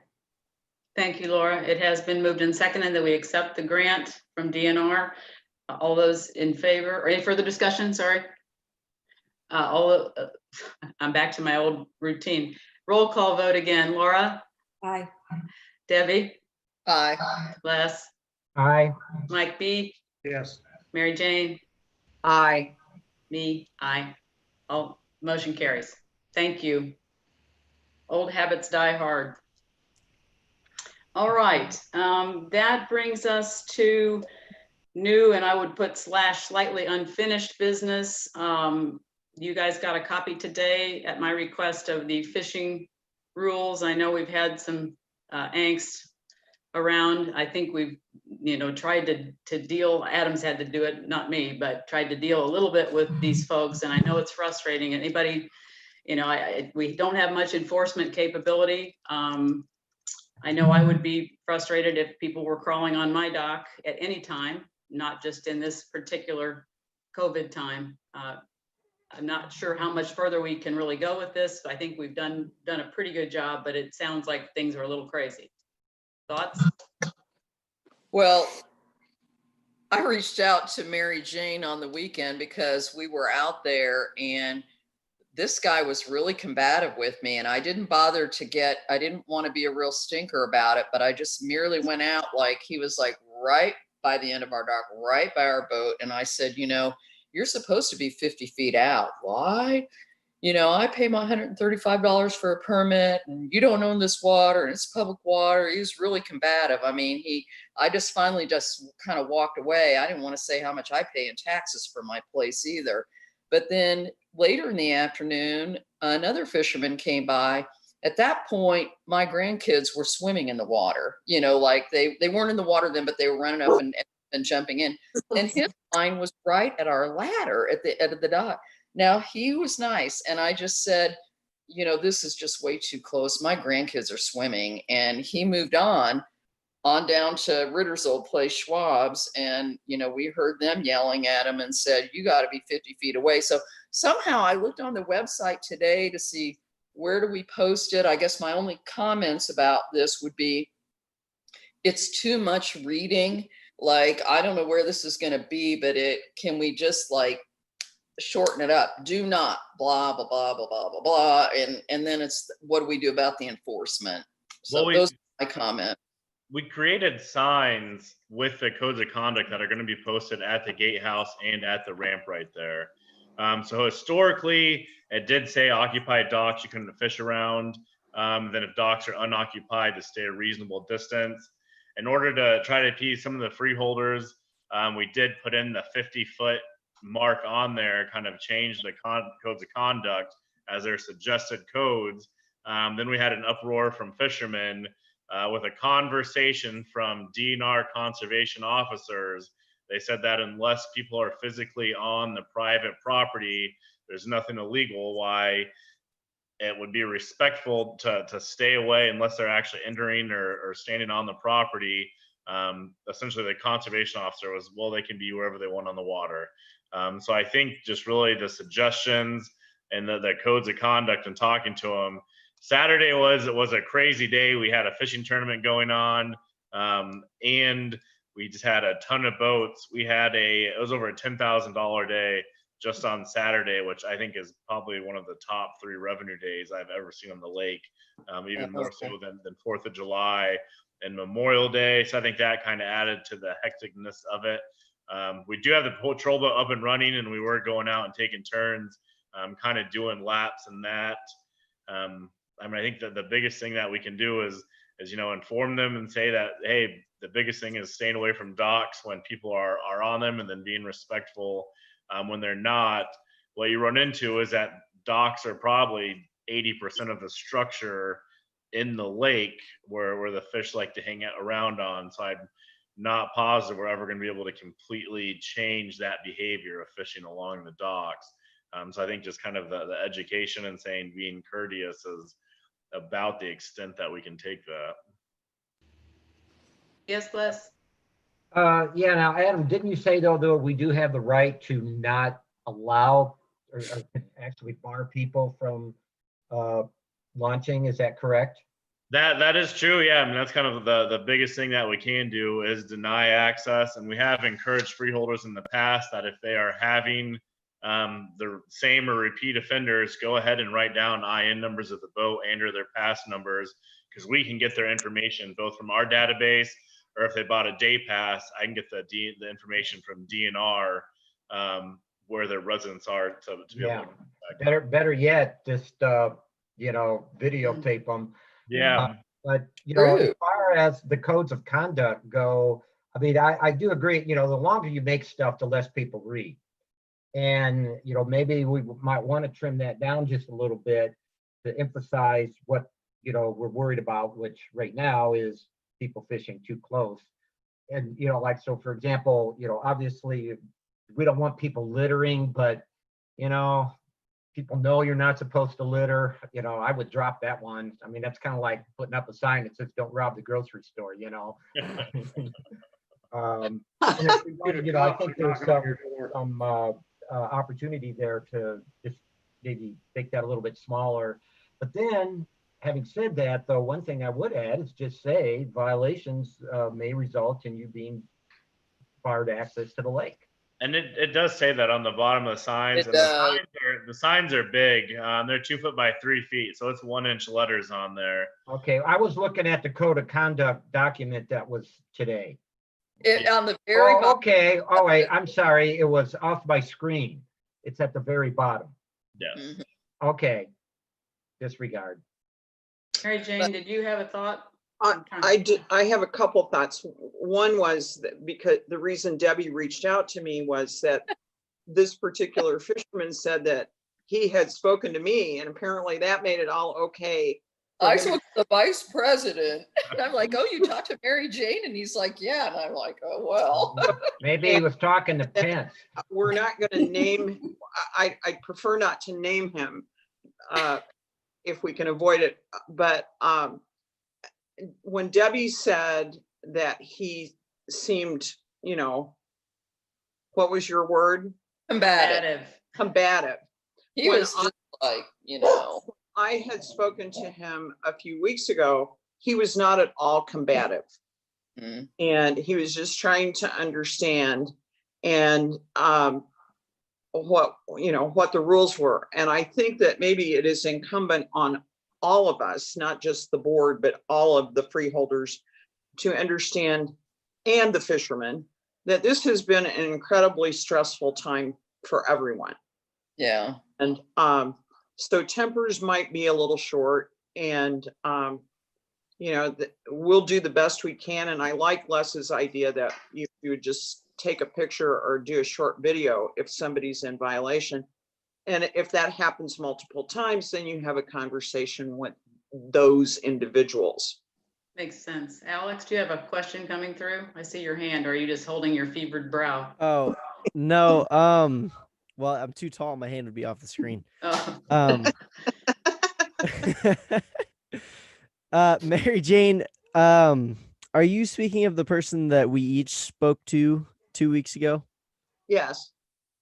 Speaker 2: Thank you, Laura. It has been moved and seconded that we accept the grant from DNR. All those in favor, or any further discussion? Sorry. I'm back to my old routine. Roll call vote again. Laura,
Speaker 6: Aye.
Speaker 2: Debbie,
Speaker 8: Aye.
Speaker 2: Les,
Speaker 3: Aye.
Speaker 2: Mike B,
Speaker 4: Yes.
Speaker 2: Mary Jane,
Speaker 1: Aye.
Speaker 2: me, aye. All motion carries. Thank you. Old habits die hard. All right, that brings us to new, and I would put / slightly unfinished business. You guys got a copy today at my request of the fishing rules. I know we've had some angst around. I think we've, tried to deal, Adam's had to do it, not me, but tried to deal a little bit with these folks. And I know it's frustrating. Anybody, we don't have much enforcement capability. I know I would be frustrated if people were crawling on my dock at any time, not just in this particular COVID time. I'm not sure how much further we can really go with this. I think we've done a pretty good job, but it sounds like things are a little crazy. Thoughts?
Speaker 8: Well, I reached out to Mary Jane on the weekend because we were out there and this guy was really combative with me, and I didn't bother to I didn't want to be a real stinker about it, but I just merely went out like he was like right by the end of our dock, right by our boat. And I said, you know, you're supposed to be 50 feet out. Why? You know, I pay my $135 for a permit and you don't own this water and it's public water. He was really combative. I mean, I just finally just kind of walked away. I didn't want to say how much I pay in taxes for my place either. But then later in the afternoon, another fisherman came by. At that point, my grandkids were swimming in the water, you know, like they weren't in the water then, but they were running up and jumping in. And his line was right at our ladder at the end of the dock. Now, he was nice. And I just said, you know, this is just way too close. My grandkids are swimming. And he moved on down to Ritter's old place, Schwab's. And, you know, we heard them yelling at him and said, you got to be 50 feet away. So somehow I looked on the website today to see where do we post it. I guess my only comments about this would be it's too much reading. Like, I don't know where this is going to be, but can we just like shorten it up? Do not blah, blah, blah, blah, blah, blah, blah. And then it's, what do we do about the enforcement? So
Speaker 7: Well,
Speaker 8: those are my comments.
Speaker 7: We created signs with the codes of conduct that are going to be posted at the gatehouse and at the ramp right there. So historically, it did say occupied docks you couldn't fish around. Then if docks are unoccupied, to stay a reasonable distance. In order to try to appease some of the freeholders, we did put in the 50-foot mark on there, kind of change the codes of conduct as their suggested codes. Then we had an uproar from fishermen with a conversation from DNR conservation officers. They said that unless people are physically on the private property, there's nothing illegal. Why it would be respectful to stay away unless they're actually entering or standing on the property. Essentially, the conservation officer was, well, they can be wherever they want on the water. So I think just really the suggestions and the codes of conduct and talking to them. Saturday was a crazy day. We had a fishing tournament going on, and we just had a ton of boats. It was over a $10,000 day just on Saturday, which I think is probably one of the top 3 revenue days I've ever seen on the lake, even more so than 4th of July and Memorial Day. So I think that kind of added to the hecticness of it. We do have the patrol boat up and running, and we were going out and taking turns, kind of doing laps and that. I mean, I think that the biggest thing that we can do is, you know, inform them and say that, hey, the biggest thing is staying away from docks when people are on them, and then being respectful when they're not. What you run into is that docks are probably 80% of the structure in the lake where the fish like to hang out around on. So I'm not positive we're ever going to be able to completely change that behavior of fishing along the docks. So I think just kind of the education and saying being courteous is about the extent that we can take that.
Speaker 2: Yes, Les?
Speaker 3: Yeah, now, Adam, didn't you say though, we do have the right to not allow or actually bar people from launching? Is that correct?
Speaker 7: That is true. Yeah, I mean, that's kind of the biggest thing that we can do is deny access. And we have encouraged freeholders in the past that if they are having the same or repeat offenders, go ahead and write down IN numbers of the boat and or their pass numbers, because we can get their information both from our database, or if they bought a day pass, I can get the information from DNR where their residents are to be able to
Speaker 3: better yet, just you know, videotape them.
Speaker 7: Yeah.
Speaker 3: But you know, as far as the codes of conduct go, I mean, I do agree, you know, the longer you make stuff, the less people read. And, you know, maybe we might want to trim that down just a little bit to emphasize what, you know, we're worried about, which right now is people fishing too close. And, you know, like, so for example, you know, obviously we don't want people littering, but, you know, people know you're not supposed to litter. You know, I would drop that one. I mean, that's kind of like putting up a sign that says don't rob the grocery store, you know. And if we want to, you know, I think there's some opportunity there to just maybe make that a little bit smaller. But then, having said that, though, one thing I would add is just say violations may result in you being barred access to the lake.
Speaker 7: And it does say that on the bottom of the signs.
Speaker 8: It
Speaker 7: And
Speaker 8: does.
Speaker 7: the signs are big. They're 2 foot by 3 feet. So it's 1-inch letters on there.
Speaker 3: Okay, I was looking at the code of conduct document that was today.
Speaker 8: On the very
Speaker 3: Oh,
Speaker 8: bottom.
Speaker 3: okay, all right, I'm sorry, it was off my screen. It's at the very bottom.
Speaker 7: Yes.
Speaker 8: Mhm.
Speaker 3: Okay, disregard.
Speaker 2: Mary Jane, did you have a thought?
Speaker 1: I have a couple thoughts. One was that because the reason Debbie reached out to me was that this particular fisherman said that he had spoken to me, and apparently that made it all okay.
Speaker 8: I spoke to the vice president, and I'm like, oh, you talked to Mary Jane? And he's like, yeah. And I'm like, oh, well.
Speaker 3: Maybe he was talking to Pence.
Speaker 1: We're not going to name, I prefer not to name him if we can avoid it. But when Debbie said that he seemed, what was your word?
Speaker 8: Combative.
Speaker 1: Combative.
Speaker 8: He was just like,
Speaker 1: I had spoken to him a few weeks ago. He was not at all combative.
Speaker 8: Mm.
Speaker 1: And he was just trying to understand and what the rules were. And I think that maybe it is incumbent on all of us, not just the board, but all of the freeholders, to understand, and the fishermen, that this has been an incredibly stressful time for everyone.
Speaker 8: Yeah.
Speaker 1: And so tempers might be a little short, and we'll do the best we can. And I like Les's idea that you would just take a picture or do a short video if somebody's in violation. And if that happens multiple times, then you have a conversation with those individuals.
Speaker 2: Makes sense. Alex, do you have a question coming through? I see your hand, or are you just holding your fevered brow?
Speaker 5: Oh, no. Well, I'm too tall. My hand would be off the screen.
Speaker 2: Oh.
Speaker 5: Mary Jane, are you speaking of the person that we each spoke to 2 weeks ago?
Speaker 1: Yes.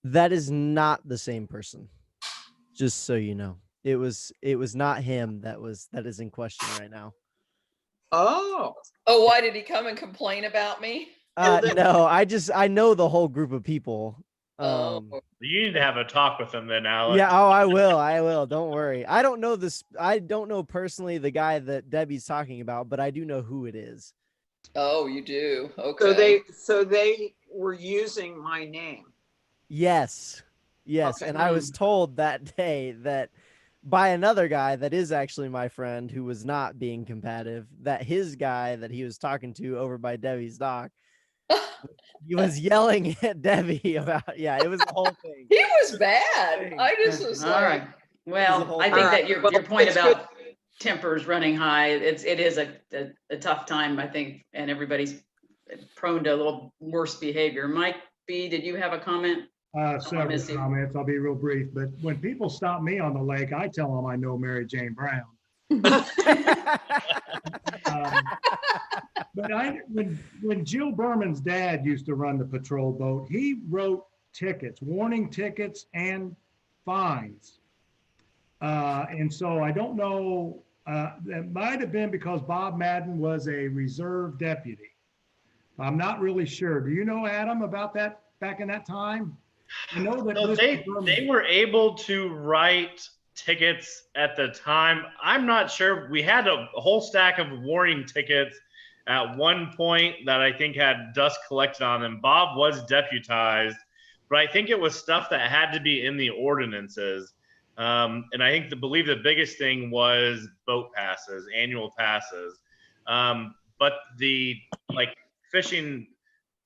Speaker 5: That is not the same person. Just so you know, it was not him that is in question right now.
Speaker 1: Oh.
Speaker 8: Oh, why did he come and complain about me?
Speaker 5: No, I know the whole group of people.
Speaker 7: You need to have a talk with him then, Alex.
Speaker 5: Yeah, I will. Don't worry. I don't know personally the guy that Debbie's talking about, but I do know who it is.
Speaker 8: Oh, you do. Okay.
Speaker 1: So they were using my name.
Speaker 5: Yes.
Speaker 1: Okay.
Speaker 5: And I was told that day that by another guy that is actually my friend who was not being combative, that his guy that he was talking to over by Debbie's dock, he was yelling at Debbie about, it was the whole thing.
Speaker 8: He was bad. I just was
Speaker 2: All
Speaker 8: like,
Speaker 2: right. Well, I think that your point about tempers running high, it is a tough time, I think, and everybody's prone to a little worse behavior. Mike B, did you have a comment?
Speaker 4: Several comments. I'll be real brief. But when people stop me on the lake, I tell them I know Mary Jane Brown. But when Jill Berman's dad used to run the patrol boat, he wrote tickets, warning tickets and fines. And so I don't know, that might have been because Bob Madden was a reserve deputy. I'm not really sure. Do you know, Adam, about that back in that time? I know that
Speaker 7: they were able to write tickets at the time. I'm not sure. We had a whole stack of warning tickets at one point that I think had dust collected on them. Bob was deputized, but I think it was stuff that had to be in the ordinances. And I believe the biggest thing was boat passes, annual passes. But the fishing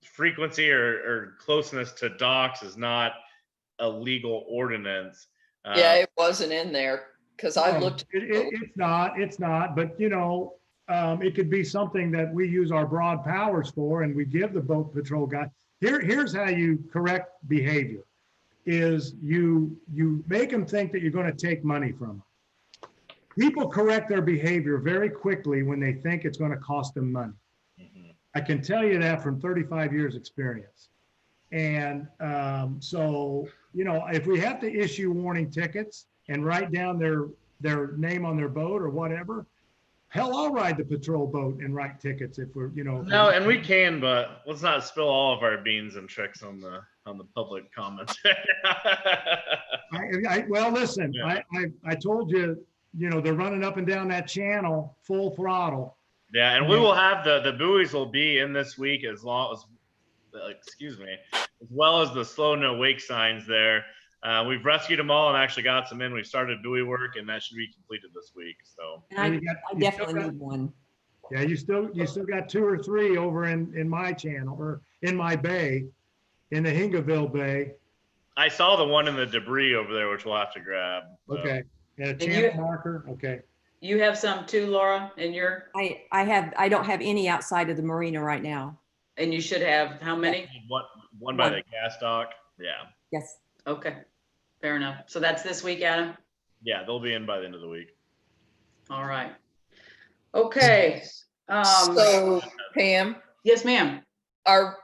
Speaker 7: frequency or closeness to docks is not a legal ordinance.
Speaker 8: yeah, it wasn't in there because I looked.
Speaker 4: It's not. But it could be something that we use our broad powers for, and we give the boat patrol guy. Here's how you correct behavior: is you make them think that you're going to take money from them. People correct their behavior very quickly when they think it's going to cost them money. I can tell you that from 35 years experience. And so you know, if we have to issue warning tickets and write down their name on their boat or whatever, hell, I'll ride the patrol boat and write tickets if we're, you know.
Speaker 7: No, and we can, but let's not spill all of our beans and tricks on the public comments.
Speaker 4: Well, listen,
Speaker 7: Yeah.
Speaker 4: I told you, you know, they're running up and down that channel full throttle.
Speaker 7: Yeah, and we will have the buoys will be in this week as long as, excuse me, as well as the slow no wake signs there. We've rescued them all and actually got some in. We've started buoy work, and that should be completed this week. So
Speaker 6: And I definitely need one.
Speaker 4: Yeah, you still got 2 or 3 over in my channel or in my bay, in the Hingaville Bay.
Speaker 7: I saw the one in the debris over there, which we'll have to grab. So.
Speaker 4: Okay, and a
Speaker 2: And
Speaker 4: channel marker. Okay.
Speaker 2: You have some too, Laura, in your,
Speaker 6: I don't have any outside of the marina right now.
Speaker 2: and you should have how many?
Speaker 7: One by the gas dock. Yeah.
Speaker 6: Yes.
Speaker 2: Okay, fair enough. So that's this week, Adam?
Speaker 7: Yeah, they'll be in by the end of the week.
Speaker 2: All right. Okay.
Speaker 8: So Pam,
Speaker 2: Yes, ma'am.
Speaker 8: are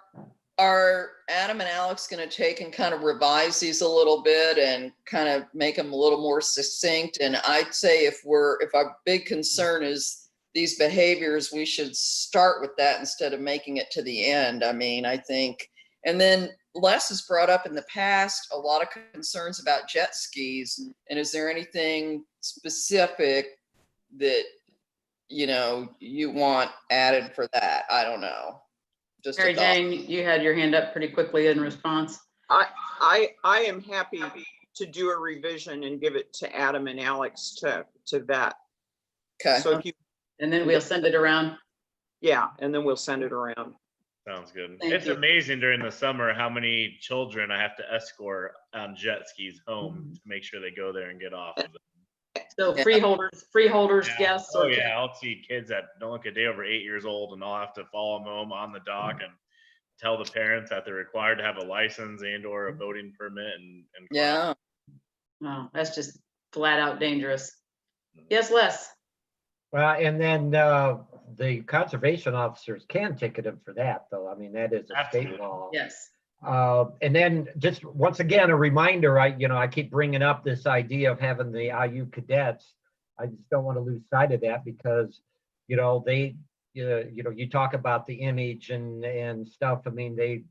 Speaker 8: Adam and Alex going to take and kind of revise these a little bit and kind of make them a little more succinct? And I'd say if our big concern is these behaviors, we should start with that instead of making it to the end. I mean, I think, and then Les has brought up in the past a lot of concerns about jet skis. And is there anything specific that, you know, you want added for that? I don't know. Just a
Speaker 2: Mary
Speaker 8: thought.
Speaker 2: Jane, you had your hand up pretty quickly in response.
Speaker 1: I am happy to do a revision and give it to Adam and Alex to vet.
Speaker 8: Okay.
Speaker 1: So if you,
Speaker 2: And then we'll send it around.
Speaker 1: yeah, and then we'll send it around.
Speaker 7: Sounds good.
Speaker 2: Thank
Speaker 7: It's
Speaker 2: you.
Speaker 7: amazing during the summer how many children I have to escort on jet skis home to make sure they go there and get off of it.
Speaker 2: So
Speaker 8: Yeah.
Speaker 2: freeholders,
Speaker 7: Yeah.
Speaker 2: guests.
Speaker 7: Oh
Speaker 2: or
Speaker 7: yeah, I'll see kids that don't look a day over 8 years old, and I'll have to follow them home on the dock and tell the parents that they're required to have a license and/or a boating permit and
Speaker 8: Yeah.
Speaker 2: Oh, that's just flat out dangerous. Yes, Les.
Speaker 3: Well, and then the conservation officers can ticket them for that, though. I mean, that is a state
Speaker 7: Absolutely.
Speaker 3: law.
Speaker 2: Yes.
Speaker 3: And then just once again, a reminder, I keep bringing up this idea of having the IU cadets. I just don't want to lose sight of that because, you talk about the image and stuff. I mean, they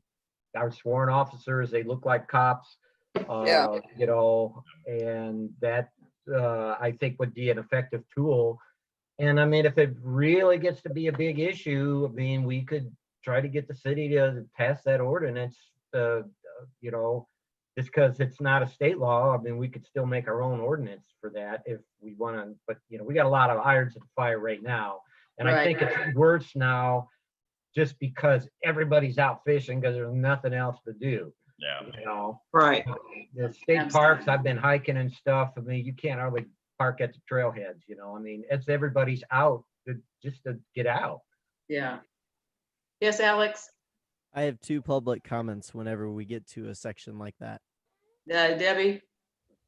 Speaker 3: are sworn officers. They look like cops,
Speaker 8: Yeah.
Speaker 3: And that I think would be an effective tool. And I mean, if it really gets to be a big issue, I mean, we could try to get the city to pass that ordinance, just because it's not a state law. I mean, we could still make our own ordinance for that if we want to, but we got a lot of irons at the fire right now. And I think it's worse now just because everybody's out fishing because there's nothing else to do.
Speaker 7: Yeah.
Speaker 1: Right.
Speaker 3: The state parks, I've been hiking and stuff. I mean, you can't hardly park at the trailheads, I mean, it's everybody's out just to get out.
Speaker 2: Yeah. Yes, Alex.
Speaker 5: I have 2 public comments whenever we get to a section like that.
Speaker 2: Debbie.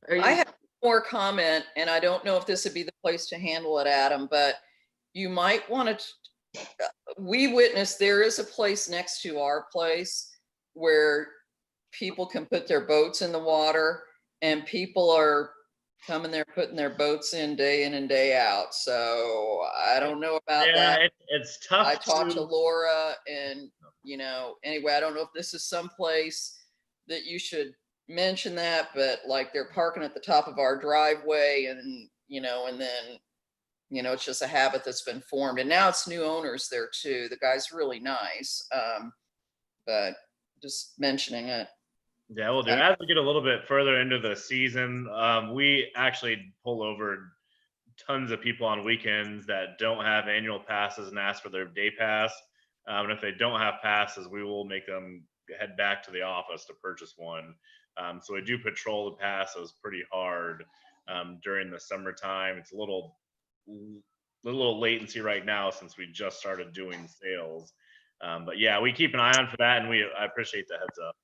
Speaker 2: Are you?
Speaker 8: I have more comment, and I don't know if this would be the place to handle it, Adam, but you might want to, we witnessed there is a place next to our place where people can put their boats in the water, and people are coming there, putting their boats in and day out. So I don't know about that.
Speaker 7: It's tough.
Speaker 8: I talked to Laura and, anyway, I don't know if this is someplace that you should mention that, but like they're parking at the top of our driveway and then, it's just a habit that's been formed. And now it's new owners there too. The guy's really nice. But just mentioning it.
Speaker 7: Yeah, we'll do. As we get a little bit further into the season, we actually pull over tons of people on weekends that don't have annual passes and ask for their day pass. And if they don't have passes, we will make them head back to the office to purchase one. So we do patrol the passes pretty hard during the summertime. It's a little latency right now since we just started doing sales. But yeah, we keep an eye on for that, and I appreciate the heads up.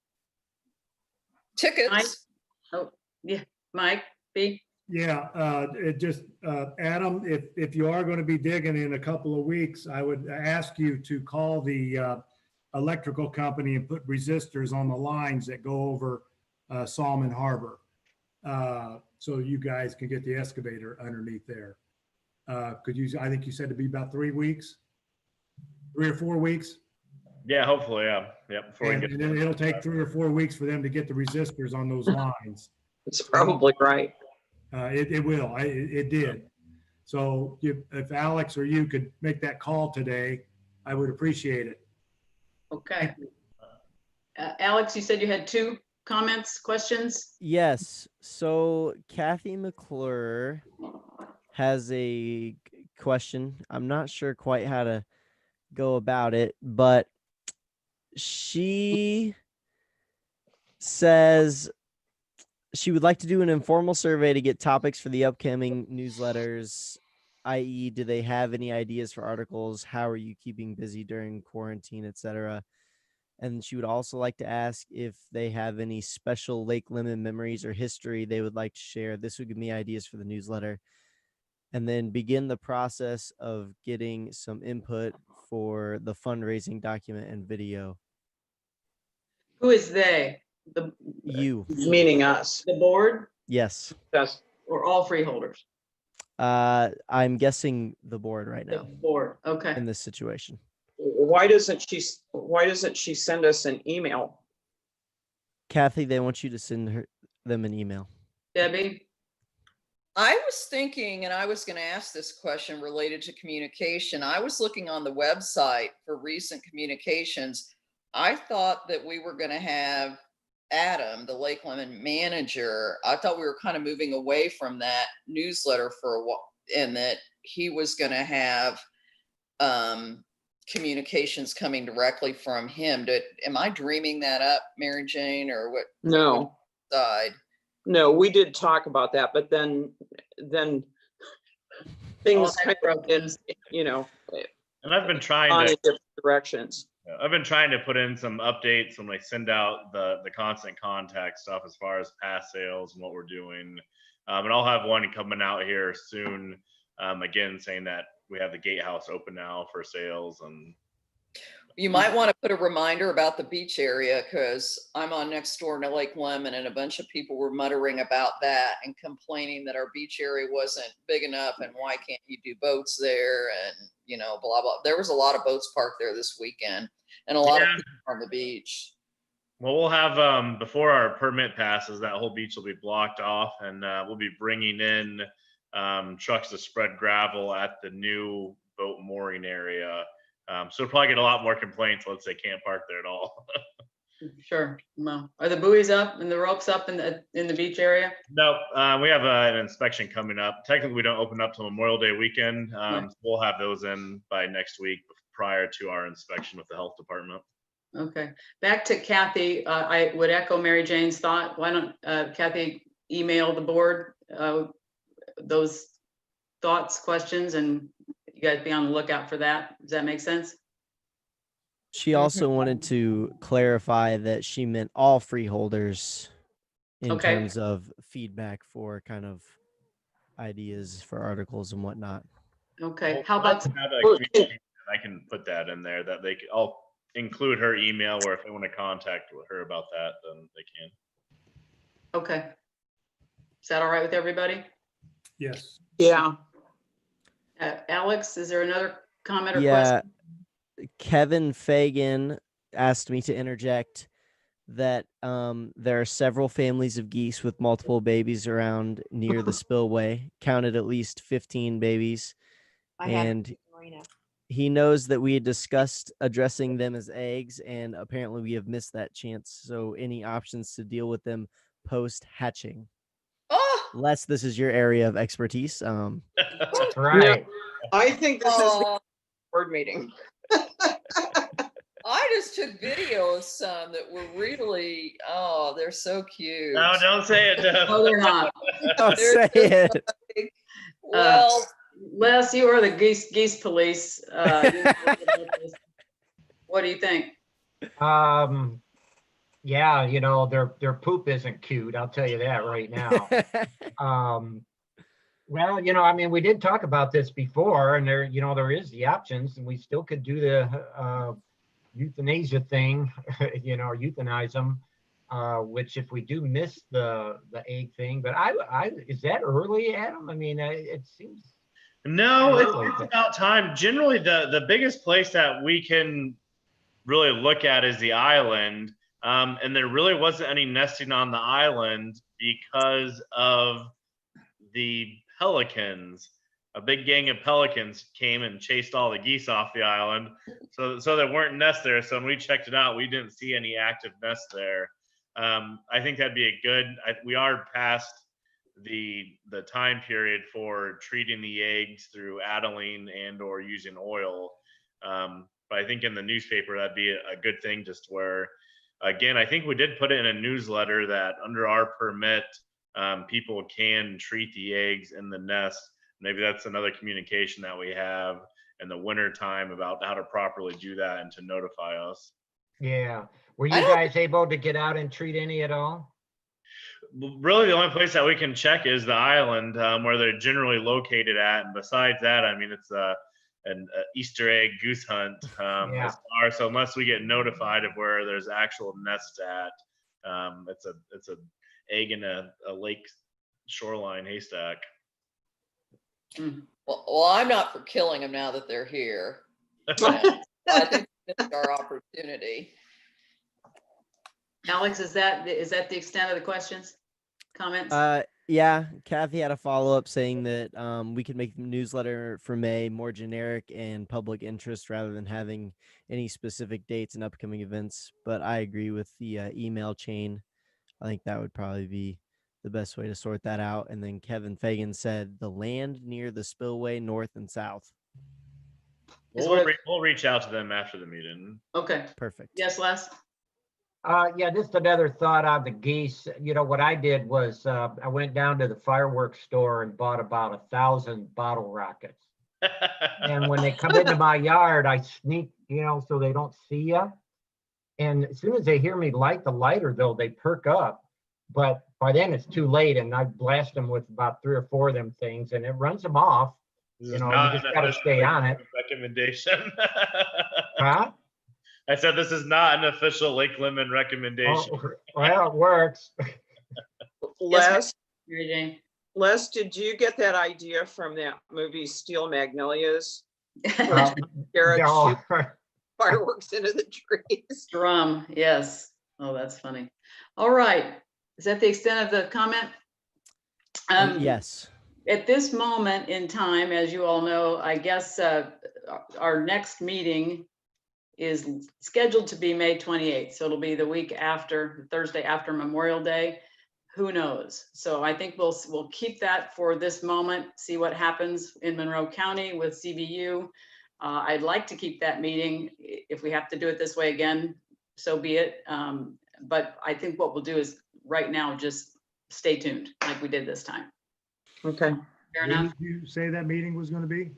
Speaker 8: Tickets.
Speaker 2: Oh, yeah. Mike, B.
Speaker 4: Yeah, Adam, if you are going to be digging in a couple of weeks, I would ask you to call the electrical company and put resistors on the lines that go over Salmon Harbor. So you guys can get the excavator underneath there. I think you said it'd be about 3 weeks, 3 or 4 weeks.
Speaker 7: Yeah, hopefully, yeah. Before we
Speaker 4: And
Speaker 7: get
Speaker 4: then it'll take 3 or 4 weeks for them to get the resistors on those lines.
Speaker 1: It's probably right.
Speaker 4: It will. It did. So if Alex or you could make that call today, I would appreciate it.
Speaker 2: Okay. Alex, you said you had 2 comments, questions?
Speaker 5: Yes. So Kathy McClure has a question. I'm not sure quite how to go about it, but she says she would like to do an informal survey to get topics for the upcoming newsletters, i.e., do they have any ideas for articles? How are you keeping busy during quarantine, etc.? And she would also like to ask if they have any special Lake Lemon memories or history they would like to share. This would give me ideas for the newsletter. And then begin the process of getting some input for the fundraising document and video.
Speaker 2: Who is they?
Speaker 5: You.
Speaker 1: Meaning us.
Speaker 2: The board
Speaker 5: Yes.
Speaker 1: That's
Speaker 2: or all freeholders?
Speaker 5: I'm guessing the board right
Speaker 2: The
Speaker 5: now
Speaker 2: board. Okay.
Speaker 5: in this situation.
Speaker 1: why doesn't she send us an email?
Speaker 5: Kathy, they want you to send them an email.
Speaker 2: Debbie?
Speaker 8: I was thinking, and I was going to ask this question related to communication. I was looking on the website for recent communications. I thought that we were going to have Adam, the Lake Lemon manager. I thought we were kind of moving away from that newsletter for a while, and that he was going to have communications coming directly from him. Am I dreaming that up, Mary Jane, or what?
Speaker 1: No.
Speaker 8: What side?
Speaker 1: No, we did talk about that, but then things kind of,
Speaker 7: And I've been trying
Speaker 1: on in
Speaker 7: to
Speaker 1: different directions.
Speaker 7: I've been trying to put in some updates when I send out the constant contact stuff as far as past sales and what we're doing. And I'll have one coming out here soon. Again, saying that we have the gatehouse open now for sales. And
Speaker 8: you might want to put a reminder about the beach area, because I'm on next door to Lake Lemon, and a bunch of people were muttering about that and complaining that our beach area wasn't big enough and why can't you do boats there, and blah blah. There was a lot of boats parked there this weekend and a lot of people on the beach.
Speaker 7: Well, we'll have before our permit passes, that whole beach will be blocked off, and we'll be bringing in trucks to spread gravel at the new boat mooring area. So we'll probably get a lot more complaints once they can't park there at all.
Speaker 2: Sure. Well, are the buoys up and the ropes up in the beach area?
Speaker 7: No, we have an inspection coming up. Technically, we don't open up till Memorial Day weekend. So we'll have those in by next week prior to our inspection with the health department.
Speaker 2: Okay. Back to Kathy. I would echo Mary Jane's thought. Why don't Kathy email the board those thoughts, questions, and you guys be on the lookout for that. Does that make sense?
Speaker 5: She also wanted to clarify that she meant all freeholders in terms of feedback for kind of ideas for articles and whatnot.
Speaker 2: Okay. How about
Speaker 7: I can put that in there that I'll include her email, where if they want to contact her about that, then they can.
Speaker 2: Okay. Is that all right with everybody?
Speaker 4: Yes.
Speaker 1: Yeah.
Speaker 2: Alex, is there another comment or question?
Speaker 5: Kevin Fagan asked me to interject that there are several families of geese with multiple babies around near the spillway, counted at least 15 babies. And he knows that we had discussed addressing them as eggs, and apparently we have missed that chance. So any options to deal with them post hatching? Les, this is your area of expertise.
Speaker 3: That's right.
Speaker 1: I think this is the board meeting.
Speaker 8: I just took video of some that were really, they're so cute.
Speaker 7: No, don't say it, Deb.
Speaker 2: No, they're not.
Speaker 5: Don't say it.
Speaker 8: Well,
Speaker 2: Les, you are the geese police. What do you think?
Speaker 3: Yeah, their poop isn't cute. I'll tell you that right now. Well, we did talk about this before, and there is the options, and we still could do the euthanasia thing, or euthanize them. which if we do miss the egg thing, but is that early, Adam? I mean, it seems.
Speaker 7: No,
Speaker 3: early,
Speaker 7: it's
Speaker 3: but-
Speaker 7: about time. Generally, the biggest place that we can really look at is the island. And there really wasn't any nesting on the island because of the pelicans. A big gang of pelicans came and chased all the geese off the island. So there weren't nests there. So when we checked it out, we didn't see any active nests there. I think that'd be a good, we are past the time period for treating the eggs through aniline and or using oil. But I think in the newspaper, that'd be a good thing, just where, again, I think we did put it in a newsletter that under our permit, people can treat the eggs in the nest. Maybe that's another communication that we have in the winter time about how to properly do that and to notify us.
Speaker 3: Yeah. Were
Speaker 8: I
Speaker 3: you
Speaker 8: don't-
Speaker 3: guys able to get out and treat any at all?
Speaker 7: Really, the only place that we can check is the island, where they're generally located at. And besides that, I mean, it's an Easter egg goose hunt.
Speaker 3: Yeah.
Speaker 7: So unless we get notified of where there's actual nests at, it's a egg in a lake shoreline haystack.
Speaker 8: Well, I'm not for killing them now that they're here. I think it's our opportunity.
Speaker 2: Alex, is that the extent of the questions, comments?
Speaker 5: Yeah, Kathy had a follow-up saying that we could make the newsletter for May more generic and public interest rather than having any specific dates and upcoming events. But I agree with the email chain. I think that would probably be the best way to sort that out. And then Kevin Fagan said the land near the spillway, north and south.
Speaker 7: We'll reach out to them after the meeting.
Speaker 2: Okay.
Speaker 5: Perfect.
Speaker 2: Yes, Les?
Speaker 3: Yeah, just another thought on the geese. You know, what I did was I went down to the fireworks store and bought about 1,000 bottle rockets. And when they come into my yard, I sneak, so they don't see you. And as soon as they hear me light the lighter, though, they perk up. But by then it's too late, and I blast them with about 3 or 4 of them things, and it runs them off.
Speaker 7: This
Speaker 3: You
Speaker 7: is
Speaker 3: know,
Speaker 7: not
Speaker 3: you just
Speaker 7: an
Speaker 3: got to
Speaker 7: official
Speaker 3: stay on it.
Speaker 7: recommendation.
Speaker 3: Huh?
Speaker 7: I said this is not an official Lake Lemon recommendation.
Speaker 3: Oh, well, it works.
Speaker 1: Les,
Speaker 2: Mary Jane?
Speaker 1: Les, did you get that idea from that movie Steel Magnolias? Garrett
Speaker 3: No.
Speaker 1: shoot fireworks into the trees.
Speaker 2: Drum, yes. Oh, that's funny. All right. Is that the extent of the comment?
Speaker 5: Yes.
Speaker 2: At this moment in time, as you all know, I guess our next meeting is scheduled to be May 28th. So it'll be the week after, Thursday after Memorial Day. Who knows? So I think we'll keep that for this moment, see what happens in Monroe County with CBU. I'd like to keep that meeting. If we have to do it this way again, so be it. But I think what we'll do is right now, just stay tuned like we did this time.
Speaker 1: Okay.
Speaker 2: Fair
Speaker 4: When
Speaker 2: enough.
Speaker 4: did you say that meeting was going to be?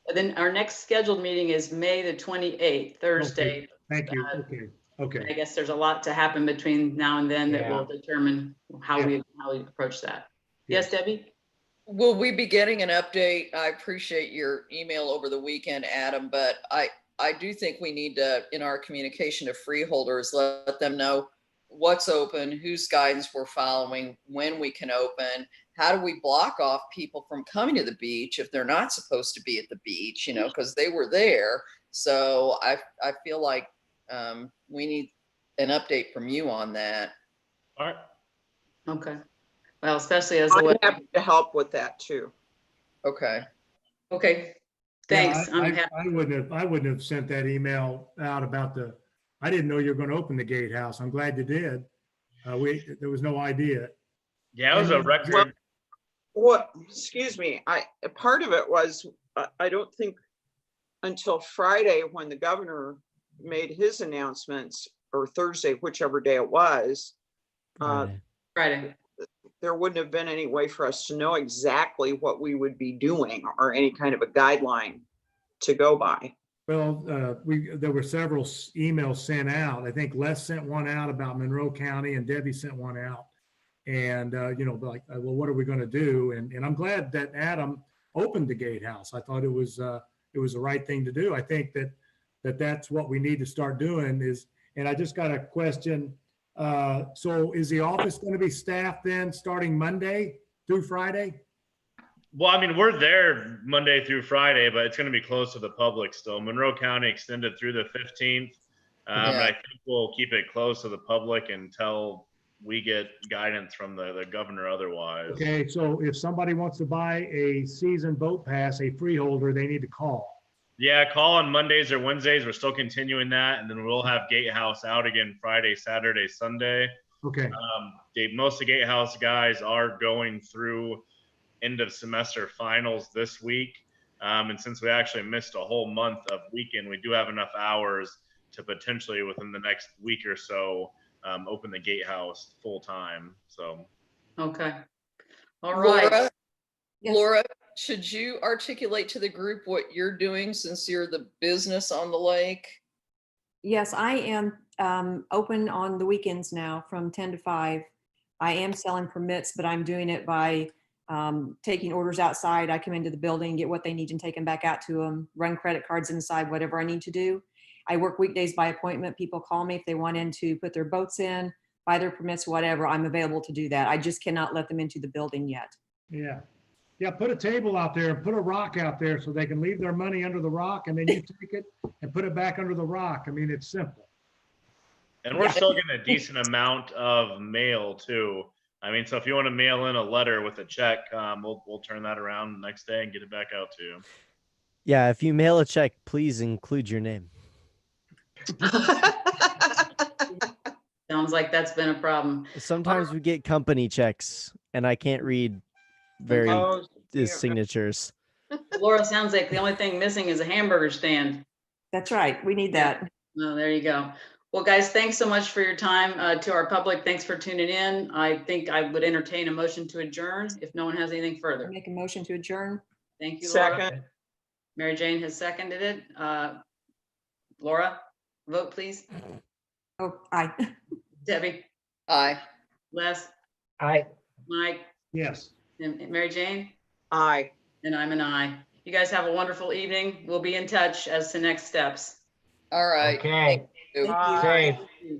Speaker 2: And then our next scheduled meeting is May the 28th, Thursday.
Speaker 4: Thank you. Okay.
Speaker 2: I
Speaker 4: Okay.
Speaker 2: guess there's a lot to happen between now and then that will determine how we approach that. Yes, Debbie?
Speaker 8: Will we be getting an update? I appreciate your email over the weekend, Adam, but I do think we need to, in our communication to freeholders, let them know what's open, whose guidance we're following, when we can open. How do we block off people from coming to the beach if they're not supposed to be at the beach, because they were there. So I feel like we need an update from you on that.
Speaker 7: All right.
Speaker 2: Okay. Well, especially as the
Speaker 1: I'm
Speaker 2: weather.
Speaker 1: happy to help with that too.
Speaker 8: Okay.
Speaker 2: Okay. Thanks.
Speaker 4: Yeah,
Speaker 2: I'm happy.
Speaker 4: I wouldn't have sent that email out about I didn't know you were going to open the gatehouse. I'm glad you did. There was no idea.
Speaker 7: Yeah, it was a record.
Speaker 1: Well, what, excuse me, part of it was, I don't think until Friday when the governor made his announcements, or Thursday, whichever day it was,
Speaker 2: Friday.
Speaker 1: there wouldn't have been any way for us to know exactly what we would be doing or any kind of a guideline to go by.
Speaker 4: Well, there were several emails sent out. I think Les sent one out about Monroe County and Debbie sent one out. And, like, well, what are we going to do? And I'm glad that Adam opened the gatehouse. I thought it was the right thing to do. I think that's what we need to start doing and I just got a question. So is the office going to be staffed then starting Monday through Friday?
Speaker 7: Well, I mean, we're there Monday through Friday, but it's going to be closed to the public still. Monroe County extended through the 15th. And
Speaker 8: Yeah.
Speaker 7: I think we'll keep it closed to the public until we get guidance from the governor otherwise.
Speaker 4: Okay, so if somebody wants to buy a season boat pass, a freeholder, they need to call.
Speaker 7: Yeah, call on Mondays or Wednesdays. We're still continuing that. And then we'll have Gatehouse out again Friday, Saturday, Sunday.
Speaker 4: Okay,
Speaker 7: Most of the Gatehouse guys are going through end of semester finals this week. And since we actually missed a whole month of weekend, we do have enough hours to potentially within the next week or so open the Gatehouse full time. So,
Speaker 2: Okay. All right.
Speaker 8: Laura,
Speaker 6: Yes.
Speaker 8: Laura, should you articulate to the group what you're doing since you're the business on the lake?
Speaker 6: Yes, I am open on the weekends now from 10 to 5. I am selling permits, but I'm doing it by taking orders outside. I come into the building, get what they need and take them back out to them, run credit cards inside, whatever I need to do. I work weekdays by appointment. People call me if they want in to put their boats in, buy their permits, whatever. I'm available to do that. I just cannot let them into the building yet.
Speaker 4: yeah. Yeah, put a table out there and put a rock out there so they can leave their money under the rock and then you take it and put it back under the rock. I mean, it's simple.
Speaker 7: and we're still getting a decent amount of mail too. I mean, so if you want to mail in a letter with a check, we'll turn that around the next day and get it back out to you.
Speaker 5: Yeah, if you mail a check, please include your name.
Speaker 2: Sounds like that's been a problem.
Speaker 5: Sometimes we get company checks and I can't read very
Speaker 1: Oh, dear.
Speaker 5: signatures.
Speaker 2: Laura, sounds like the only thing missing is a hamburger stand.
Speaker 6: That's right. We need that.
Speaker 2: Well, there you go. Well, guys, thanks so much for your time. To our public, thanks for tuning in. I think I would entertain a motion to adjourn if no one has anything
Speaker 6: I
Speaker 2: further.
Speaker 6: make a motion to adjourn.
Speaker 2: Thank you, Laura.
Speaker 1: Second,
Speaker 2: Mary Jane has seconded it. Laura, vote please.
Speaker 6: Oh, aye.
Speaker 2: Debbie,
Speaker 8: Aye.
Speaker 2: Les,
Speaker 3: I
Speaker 2: Mike,
Speaker 4: Yes.
Speaker 2: and Mary Jane,
Speaker 1: aye.
Speaker 2: and I'm an aye. You guys have a wonderful evening. We'll be in touch as to next steps.
Speaker 8: All right.
Speaker 3: okay.
Speaker 8: Thank you.
Speaker 1: Aye.
Speaker 3: Safe.